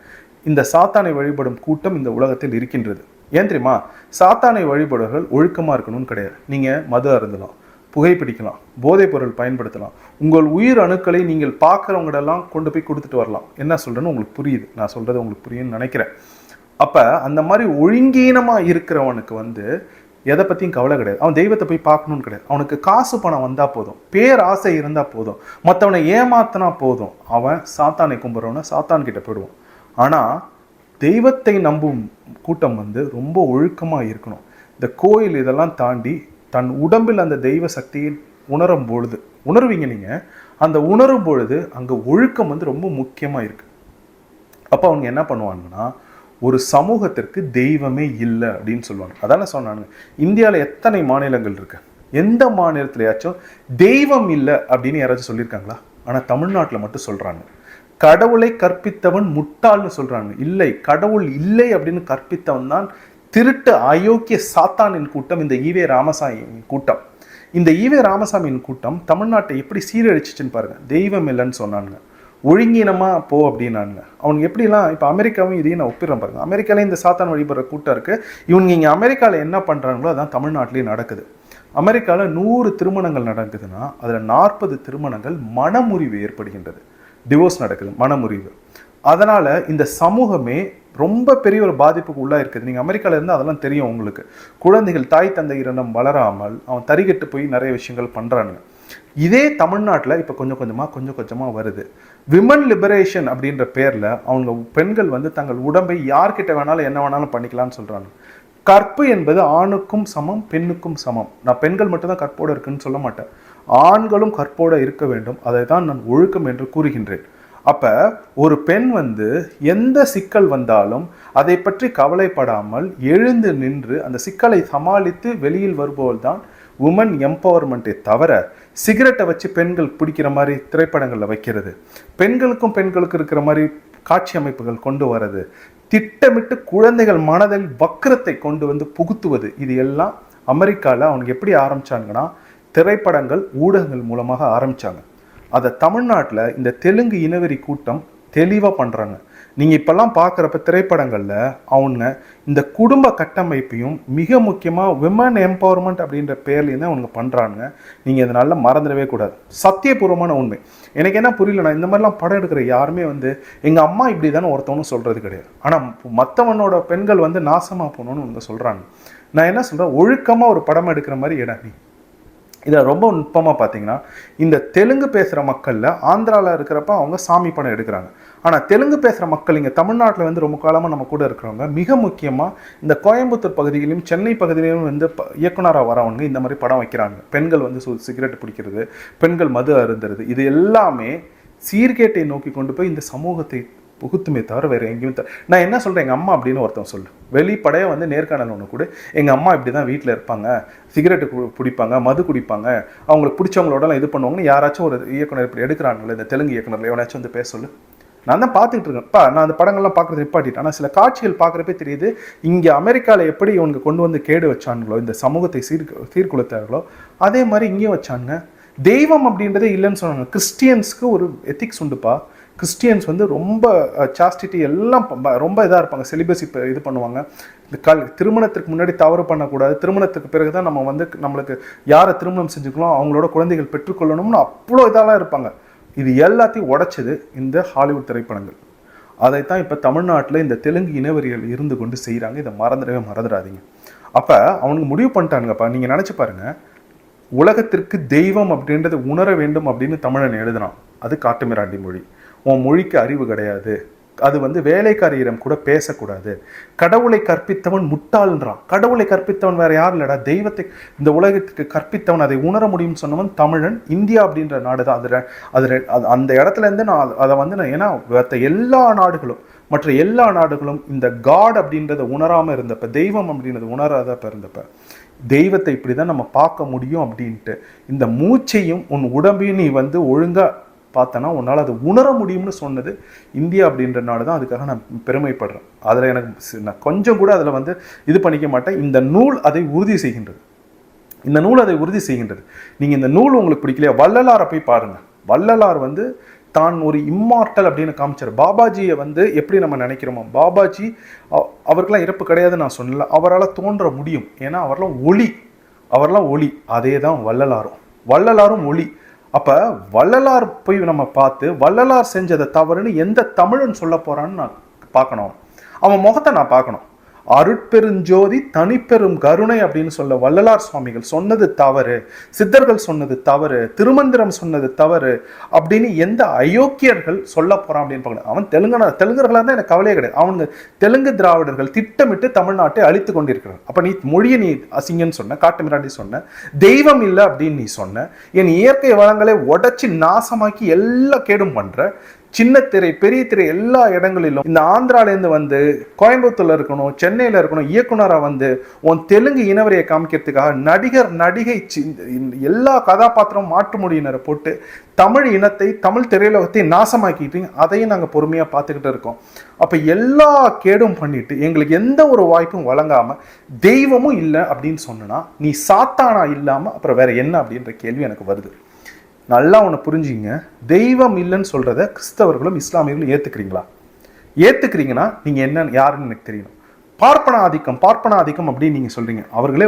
இந்த சாத்தானை வழிபடும் கூட்டம் இந்த உலகத்தில் இருக்கின்றது. ஏன் தெரியுமா? சாத்தானை வழிபடுவர்கள் ஒழுக்கமாக இருக்கணும்னு கிடையாது. நீங்கள் மது அருந்தலாம், புகைப்பிடிக்கலாம், போதைப் பொருள் பயன்படுத்தலாம், உங்கள் உயிர் அணுக்களை நீங்கள் பார்க்குறவங்களெல்லாம் கொண்டு போய் கொடுத்துட்டு வரலாம். என்ன சொல்கிறேன்னு உங்களுக்கு புரியுது, நான் சொல்கிறது உங்களுக்கு புரியுன்னு நினைக்கிறேன். அப்போ அந்த மாதிரி ஒழுங்கீனமாக இருக்கிறவனுக்கு எதை பற்றியும் கவலை கிடையாது. அவன் தெய்வத்தை போய் பார்க்கணுன்னு கிடையாது. அவனுக்கு காசு பணம் வந்தால் போதும், பேராசை இருந்தால் போதும், மற்றவனை ஏமாத்தினா போதும், அவன் சாத்தானை கும்பிட்றவனை சாத்தான் கிட்ட போயிடுவான். ஆனால் தெய்வத்தை நம்பும் கூட்டம் ரொம்ப ஒழுக்கமாக இருக்கணும். இந்த கோயில் இதெல்லாம் தாண்டி தன் உடம்பில் அந்த தெய்வ சக்தியை உணரும் பொழுது, உணர்வீங்க நீங்கள், அந்த உணரும் பொழுது அங்கே ஒழுக்கம் ரொம்ப முக்கியமாக இருக்குது. அப்போ அவங்க என்ன பண்ணுவாங்கன்னா, ஒரு சமூகத்திற்கு தெய்வமே இல்லை அப்படின்னு சொல்லுவாங்க. அதான சொன்னாங்க, இந்தியாவில் எத்தனை மாநிலங்கள் இருக்கு, எந்த மாநிலத்திலையாச்சும் தெய்வம் இல்லை அப்படின்னு யாராச்சும் சொல்லியிருக்காங்களா? ஆனால் தமிழ்நாட்டில் மட்டும் சொல்கிறாங்க. கடவுளை கற்பித்தவன் முட்டாள்னு சொல்கிறாங்க. இல்லை, கடவுள் இல்லை அப்படின்னு கற்பித்தவன் தான் திருட்டு அயோக்கிய சாத்தானின் கூட்டம், இந்த ஈவே ராமசாமியின் கூட்டம். இந்த ஈவே ராமசாமியின் கூட்டம் தமிழ்நாட்டை எப்படி சீரழிச்சிச்சுன்னு பாருங்க. தெய்வம் இல்லைன்னு சொன்னாங்க, ஒழுங்கீனமாக போ அப்படின்னாங்க. அவனுக்கு எப்படிலாம் இப்போ அமெரிக்காவும் இதையும் நான் ஒப்பிடுறேன் பாருங்க. அமெரிக்காவில் இந்த சாத்தான் வழிபடுற கூட்டம் இருக்குது. இவங்க இங்கே அமெரிக்காவில் என்ன பண்ணுறாங்களோ அதான் தமிழ்நாட்டிலேயே நடக்குது. அமெரிக்காவில் 100 திருமணங்கள் நடக்குதுன்னா அதில் 40 திருமணங்கள் மனமுறிவு ஏற்படுகின்றது, டிவோர்ஸ் நடக்குது, மனமுறிவு. அதனால் இந்த சமூகமே ரொம்ப பெரிய ஒரு பாதிப்புக்கு உள்ளாக இருக்குது. நீங்கள் அமெரிக்காவில் இருந்தால் அதெல்லாம் தெரியும் உங்களுக்கு. குழந்தைகள் தாய் தந்தை இரணம் வளராமல் அவன் தறிகட்டு போய் நிறைய விஷயங்கள் பண்ணுறானுங்க. இதே தமிழ்நாட்டில் இப்போ கொஞ்சம் கொஞ்சமாக வருது. விமன் லிபரேஷன் அப்படின்ற பேரில் அவங்க பெண்கள் தங்கள் உடம்பை யார்கிட்ட வேணாலும் என்ன வேணாலும் பண்ணிக்கலாம்னு சொல்கிறாங்க. கற்பு என்பது ஆணுக்கும் சமம், பெண்ணுக்கும் சமம். நான் பெண்கள் மட்டும்தான் கற்போடு இருக்குன்னு சொல்ல மாட்டேன், ஆண்களும் கற்போடு இருக்க வேண்டும். அதை தான் நான் ஒழுக்கம் என்று கூறுகின்றேன். அப்போ ஒரு பெண் எந்த சிக்கல் வந்தாலும் அதை பற்றி கவலைப்படாமல் எழுந்து நின்று அந்த சிக்கலை சமாளித்து வெளியில் வருபவள் தான் உமன் எம்பவர்மெண்ட்டை தவிர சிகரெட்டை வச்சு பெண்கள் பிடிக்கிற மாதிரி திரைப்படங்களில் வைக்கிறது, பெண்களுக்கும் இருக்கிற மாதிரி காட்சி அமைப்புகள் கொண்டு வர்றது, திட்டமிட்டு குழந்தைகள் மனதில் வக்கிரத்தை கொண்டு புகுத்துவது, இது எல்லாம் அமெரிக்காவில் அவனுக்கு எப்படி ஆரம்பிச்சாங்கன்னா திரைப்படங்கள் ஊடகங்கள் மூலமாக ஆரம்பித்தாங்க. அதை தமிழ்நாட்டில் இந்த தெலுங்கு இனவெறி கூட்டம் தெளிவாக பண்ணுறாங்க. நீங்கள் இப்போல்லாம் பார்க்குறப்ப திரைப்படங்களில் அவங்க இந்த குடும்ப கட்டமைப்பையும் மிக முக்கியமாக விமன் எம்பவர்மெண்ட் அப்படின்ற பேர்லேயும் தான் அவங்க பண்ணுறாங்க. நீங்கள் இதனால மறந்துடவே கூடாது. சத்தியபூர்வமான உண்மை. எனக்கு என்ன புரியலண்ணா, இந்த மாதிரிலாம் படம் எடுக்கிற யாருமே எங்கள் அம்மா இப்படி தானே ஒருத்தவனும் சொல்கிறது கிடையாது. ஆனால் மற்றவனோட பெண்கள் நாசமாக போகணுன்னு சொல்கிறாங்க. நான் என்ன சொல்கிறேன், ஒழுக்கமாக ஒரு படம் எடுக்கிற மாதிரி நீ இதில் ரொம்ப நுட்பமாக பார்த்தீங்கன்னா, இந்த தெலுங்கு பேசுகிற மக்களில் ஆந்திராவில் இருக்கிறப்ப அவங்க சாமி படம் எடுக்கிறாங்க. ஆனால் தெலுங்கு பேசுகிற மக்கள் இங்கே தமிழ்நாட்டில் வந்து ரொம்ப காலமாக நம்ம கூட இருக்கிறவங்க, மிக முக்கியமாக இந்த கோயம்புத்தூர் பகுதியிலும் சென்னை பகுதியிலும் வந்து இயக்குனராக வரவங்க இந்த மாதிரி படம் வைக்கிறாங்க. பெண்கள் வந்து சிகரெட் பிடிக்கிறது, பெண்கள் மது அருந்துறது, இது எல்லாமே சீர்கேட்டை நோக்கி கொண்டு போய் இந்த சமூகத்தை புகுத்துமே தவிர வேறு எங்கேயும் நான் என்ன சொல்கிறேன், எங்கள் அம்மா அப்படின்னு ஒருத்தன் சொல்லு, வெளிப்படையாக வந்து நேர்காணல் ஒன்று கூட, எங்கள் அம்மா இப்படி தான் வீட்டில் இருப்பாங்க, சிகரெட்டு குடிப்பாங்க, மது குடிப்பாங்க, அவங்களுக்கு பிடிச்சவங்களோடலாம் இது பண்ணுவாங்கன்னு யாராச்சும் ஒரு இயக்குனர் இப்படி எடுக்கிறாங்கல்ல, இந்த தெலுங்கு இயக்குனரில் எவனாச்சும் வந்து பேச சொல்லு. நான் தான் பார்த்துக்கிட்டு இருக்கேன்ப்பா, நான் அந்த படங்கள்லாம் பார்க்குறது நிப்பாட்டிட்டேன். ஆனால் சில காட்சிகள் பார்க்குறப்பே தெரியுது, இங்கே அமெரிக்காவில் எப்படி இவனுக்கு கொண்டு வந்து கேடு வச்சானுங்களோ, இந்த சமூகத்தை சீர்குலைத்தார்களோ அதே மாதிரி இங்கேயும் வச்சாங்க. தெய்வம் அப்படின்றதே இல்லைன்னு சொன்னாங்க. கிறிஸ்டியன்ஸ்க்கு ஒரு எத்திக்ஸ் உண்டுப்பா. கிறிஸ்டியன்ஸ் வந்து ரொம்ப சாஸ்டிட்டி எல்லாம் ரொம்ப இதாக இருப்பாங்க, செலிபஸி இது பண்ணுவாங்க. இந்த திருமணத்துக்கு முன்னாடி தவறு பண்ணக்கூடாது, திருமணத்துக்கு பிறகு தான் நம்ம வந்து நம்மளுக்கு யாரை திருமணம் செஞ்சுக்கலாம், அவங்களோட குழந்தைகள் பெற்றுக்கொள்ளணும்னு அவ்வளோ இதெல்லாம் இருப்பாங்க. இது எல்லாத்தையும் உடைச்சது இந்த ஹாலிவுட் திரைப்படங்கள். அதைத்தான் இப்போ தமிழ்நாட்டில் இந்த தெலுங்கு இனவரிகள் இருந்து கொண்டு செய்கிறாங்க. இதை மறந்துடாதீங்க. அப்போ அவனுக்கு முடிவு பண்ணிட்டானுங்கப்பா. நீங்கள் நினச்சி பாருங்கள், உலகத்திற்கு தெய்வம் அப்படின்றது உணர வேண்டும் அப்படின்னு தமிழன் எழுதுனான். அது காட்டுமிராண்டி மொழி. உன் மொழிக்கு அறிவு கிடையாது, அது வந்து வேலைக்காரியிடம் கூட பேசக்கூடாது, கடவுளை கற்பித்தவன் முட்டாள்ன்றான். கடவுளை கற்பித்தவன் வேற யாரும் இல்லடா, தெய்வத்தை இந்த உலகத்துக்கு கற்பித்தவன், அதை உணர முடியும்னு சொன்னவன் தமிழன். இந்தியா அப்படின்ற நாடு தான். அந்த இடத்துல இருந்து நான் அதை வந்து ஏன்னா மற்ற எல்லா நாடுகளும் இந்த காட் அப்படின்றத உணராமல் இருந்தப்ப, தெய்வம் அப்படின்றத உணராதப்ப இருந்தப்ப, தெய்வத்தை இப்படி தான் நம்ம பார்க்க முடியும் அப்படின்ட்டு இந்த மூச்சையும் உன் உடம்பையும் நீ வந்து ஒழுங்காக பார்த்தனா உன்னால் அதை உணர முடியும்னு சொன்னது இந்தியா அப்படின்ற நாடு தான். அதுக்காக நான் பெருமைப்படுறேன். அதில் நான் கொஞ்சம் கூட அதில் வந்து இது பண்ணிக்க மாட்டேன். இந்த நூல் அதை உறுதி செய்கின்றது. நீங்கள் இந்த நூல் உங்களுக்கு பிடிக்கலையா, வள்ளலாரை போய் பாருங்கள். வள்ளலார் வந்து தான் ஒரு இம்மார்டல் அப்படின்னு காமிச்சார். பாபாஜியை வந்து எப்படி நம்ம நினைக்கிறோமோ, பாபாஜி அவருக்கெல்லாம் இறப்பு கிடையாதுன்னு நான் சொன்னல, அவரால் தோன்ற முடியும். ஏன்னா அவரெல்லாம் ஒளி. அதே தான் வள்ளலாரும் ஒளி. அப்போ வள்ளலார் போய் நம்ம பார்த்து வள்ளலார் செஞ்சதை தவறுன்னு எந்த தமிழன் சொல்ல போகிறான்னு நான் பார்க்கணும். அவன் முகத்தை நான் பார்க்கணும். அருட்பெருஞ்சோதி தனிப்பெரும் கருணை அப்படின்னு சொல்ல வள்ளலார் சுவாமிகள் சொன்னது தவறு, சித்தர்கள் சொன்னது தவறு, திருமந்திரம் சொன்னது தவறு அப்படின்னு எந்த அயோக்கியர்கள் சொல்ல போறான் அப்படின்னு பார்க்கணும். அவன் தெலுங்கர்களாக தான் எனக்கு கவலையே கிடையாது. அவனுங்க தெலுங்கு திராவிடர்கள் திட்டமிட்டு தமிழ்நாட்டை அழித்து கொண்டிருக்கிறார். அப்ப நீ மொழியை நீ அசிங்கன்னு சொன்ன, காட்டுமிராண்டி சொன்ன, தெய்வம் இல்லை அப்படின்னு நீ சொன்ன, என் இயற்கை வளங்களை உடைச்சி நாசமாக்கி எல்லா கேடும் பண்ற. சின்ன திரை பெரிய திரை எல்லா இடங்களிலும் இந்த ஆந்திராலேருந்து வந்து கோயம்புத்தூர்ல இருக்கணும், சென்னையில் இருக்கணும், இயக்குனராக வந்து உன் தெலுங்கு இனவரையை காமிக்கிறதுக்காக நடிகை எல்லா கதாபாத்திரமும் மாற்று மொழியினரை போட்டு தமிழ் இனத்தை, தமிழ் திரையுலகத்தை நாசமாக்கிட்டீங்க. அதையும் நாங்கள் பொறுமையாக பார்த்துக்கிட்டு இருக்கோம். அப்போ எல்லா கேடும் பண்ணிட்டு எங்களுக்கு எந்த ஒரு வாய்ப்பும் வழங்காமல் தெய்வமும் இல்லை அப்படின்னு சொன்னா நீ சாத்தானா இல்லாமல் அப்புறம் வேற என்ன அப்படின்ற கேள்வி எனக்கு வருது. நல்லா ஒன்று புரிஞ்சுங்க, தெய்வம் இல்லைன்னு சொல்கிறத கிறிஸ்தவர்களும் இஸ்லாமியர்களும் ஏற்றுக்கிறீங்கன்னா நீங்கள் என்ன யாருன்னு எனக்கு தெரியணும். பார்ப்பன ஆதிக்கம் அப்படின்னு நீங்கள் சொல்கிறீங்க. அவர்களே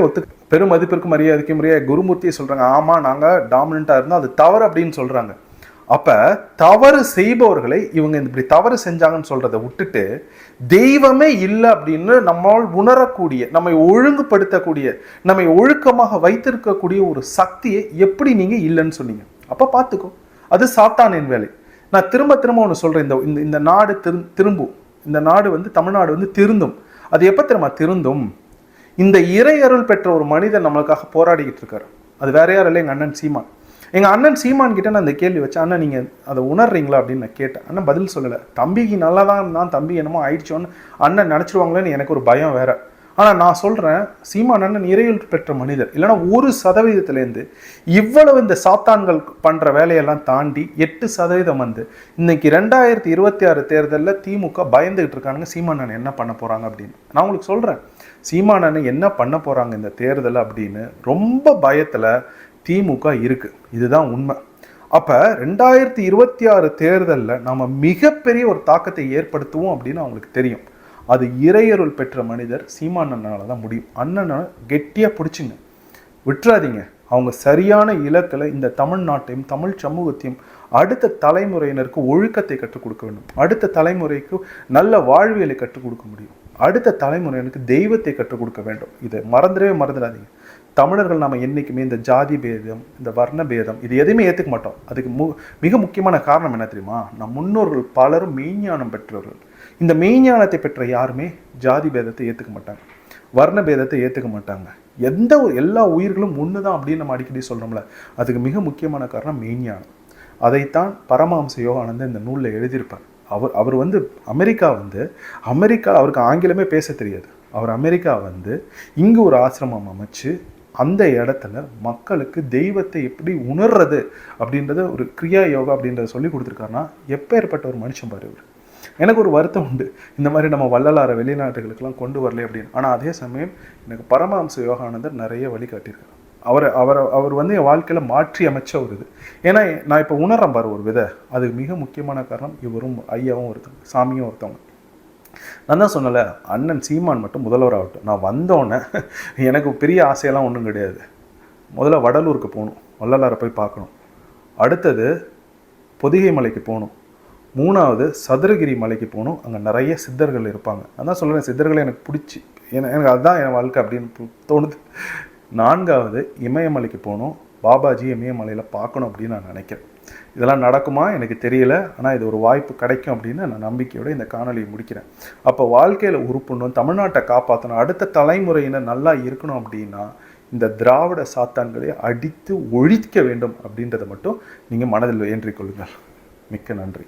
பெருமதிப்பிற்கு மரியாதைக்கும் குருமூர்த்தியை சொல்கிறாங்க, ஆமாம் நாங்கள் டாமினண்ட்டாக இருந்தோம், அது தவறு அப்படின்னு சொல்கிறாங்க. அப்போ தவறு செய்பவர்களை இவங்க இப்படி தவறு செஞ்சாங்கன்னு சொல்கிறத விட்டுட்டு தெய்வமே இல்லை அப்படின்னு நம்மால் உணரக்கூடிய, நம்மை ஒழுங்குபடுத்தக்கூடிய, நம்மை ஒழுக்கமாக வைத்திருக்கக்கூடிய ஒரு சக்தியை எப்படி நீங்கள் இல்லைன்னு சொன்னீங்க? அப்போ பார்த்துக்கோ, அது சாத்தானின் வேலை. நான் திரும்ப ஒன்று சொல்கிறேன், இந்த நாடு திரும்பும், இந்த நாடு வந்து தமிழ்நாடு வந்து திருந்தும். அது எப்போ திருந்தும்? இந்த இறையருள் பெற்ற ஒரு மனிதன் நம்மளுக்காக போராடிக்கிட்டு இருக்காரு. அது வேற யாரும் இல்லை, எங்கள் அண்ணன் சீமான் கிட்ட நான் அந்த கேள்வி வச்சேன். அண்ணன் நீங்கள் அதை உணர்றீங்களா அப்படின்னு நான் கேட்டேன். அண்ணன் பதில் சொல்லலை. தம்பிக்கு நல்லா தான் இருந்தான், தம்பி என்னமோ ஆயிடுச்சோன்னு அண்ணன் நினச்சிருவாங்களேன்னு எனக்கு ஒரு பயம் வேற. ஆனால் நான் சொல்கிறேன், சீமான் அண்ணன் இறையருள் பெற்ற மனிதர். இல்லைனா 1% இவ்வளவு இந்த சாத்தான்கள் பண்ணுற வேலையெல்லாம் தாண்டி 8% வந்து இன்னைக்கு 2026 தேர்தலில் திமுக பயந்துகிட்டு இருக்கானுங்க. சீமான் அண்ணன் என்ன பண்ண போகிறாங்க அப்படின்னு நான் உங்களுக்கு சொல்கிறேன். சீமான் அண்ணன் என்ன பண்ண போகிறாங்க இந்த தேர்தல் அப்படின்னு ரொம்ப பயத்தில் திமுக இருக்கு. இதுதான் உண்மை. அப்போ 2026 தேர்தலில் நம்ம மிகப்பெரிய ஒரு தாக்கத்தை ஏற்படுத்துவோம் அப்படின்னு அவங்களுக்கு தெரியும். அது இறையருள் பெற்ற மனிதர் சீமான் அண்ணனால தான் முடியும். அண்ணனை கெட்டியாக பிடிச்சிங்க, விட்டுறாதீங்க. அவங்க சரியான இலக்கில் இந்த தமிழ்நாட்டையும் தமிழ் சமூகத்தையும் அடுத்த தலைமுறையினருக்கு ஒழுக்கத்தை கற்றுக் கொடுக்க வேண்டும். அடுத்த தலைமுறைக்கு நல்ல வாழ்வியலை கற்றுக் கொடுக்க முடியும். அடுத்த தலைமுறையினருக்கு தெய்வத்தை கற்றுக் கொடுக்க வேண்டும். இதை மறந்துடாதீங்க. தமிழர்கள் நாம் என்றைக்குமே இந்த ஜாதி பேதம், இந்த வர்ண பேதம் இது எதையுமே ஏற்றுக்க மாட்டோம். அதுக்கு மிக முக்கியமான காரணம் என்ன தெரியுமா? நம் முன்னோர்கள் பலரும் மெய்ஞானம் பெற்றவர்கள். இந்த மெய்ஞானத்தை பெற்ற யாருமே ஜாதி பேதத்தை ஏற்றுக்க மாட்டாங்க, வர்ண பேதத்தை ஏற்றுக்க மாட்டாங்க. எல்லா உயிர்களும் ஒன்று தான் அப்படின்னு நம்ம அடிக்கடி சொல்கிறோம்ல, அதுக்கு மிக முக்கியமான காரணம் மெய்ஞானம். அதைத்தான் பரமஹம்ச யோகானந்தர் இந்த நூலில் எழுதியிருப்பார். அவர் வந்து அமெரிக்கா அவருக்கு ஆங்கிலமே பேச தெரியாது. அவர் அமெரிக்கா வந்து இங்கு ஒரு ஆசிரமம் அமைச்சு அந்த இடத்துல மக்களுக்கு தெய்வத்தை எப்படி உணர்றது அப்படின்றத ஒரு கிரியா யோகா அப்படின்றத சொல்லி கொடுத்துருக்காருன்னா எப்பேற்பட்ட ஒரு மனுஷன் பாரு இவர். எனக்கு ஒரு வருத்தம் உண்டு, இந்த மாதிரி நம்ம வள்ளலாரை வெளிநாட்டுகளுக்கெல்லாம் கொண்டு வரல அப்படின்னு. ஆனால் அதே சமயம் எனக்கு பரமஹம்ச யோகானந்தர் நிறைய வழி காட்டியிருக்காரு. அவர் வந்து என் வாழ்க்கையில் மாற்றி அமைச்ச ஒரு இது. ஏன்னா நான் இப்போ உணர்றேன் பாரு ஒரு விதை, அதுக்கு மிக முக்கியமான காரணம் இவரும் ஐயாவும் ஒருத்தவங்க, சாமியும் ஒருத்தவங்க. நான் தான் சொன்னல, அண்ணன் சீமான் மட்டும் முதல்வர் ஆகட்டும். நான் வந்தோடனே எனக்கு பெரிய ஆசையெல்லாம் ஒன்றும் கிடையாது. முதல்ல வடலூருக்கு போகணும், வள்ளலாரை போய் பார்க்கணும். அடுத்தது பொதிகை மலைக்கு போகணும். 3வது சதுரகிரி மலைக்கு போகணும், அங்கே நிறைய சித்தர்கள் இருப்பாங்க. நான் தான் சொல்கிறேன், சித்தர்களை எனக்கு பிடிச்சி, எனக்கு அதுதான் என் வாழ்க்கை அப்படின்னு தோணுது. 4வது இமயமலைக்கு போகணும், பாபாஜி இமயமலையில் பார்க்கணும் அப்படின்னு நான் நினைக்கிறேன். இதெல்லாம் நடக்குமா எனக்கு தெரியல, ஆனால் இது ஒரு வாய்ப்பு கிடைக்கும் அப்படின்னு நான் நம்பிக்கையோடு இந்த காணொலியை முடிக்கிறேன். அப்போ வாழ்க்கையில் உருப்படணும், தமிழ்நாட்டை காப்பாற்றணும், அடுத்த தலைமுறையினர் நல்லா இருக்கணும் அப்படின்னா இந்த திராவிட சாத்தான்களை அடித்து ஒழிக்க வேண்டும் அப்படின்றத மட்டும் நீங்கள் மனதில் ஏற்றிக்கொள்ளுங்கள். மிக்க நன்றி.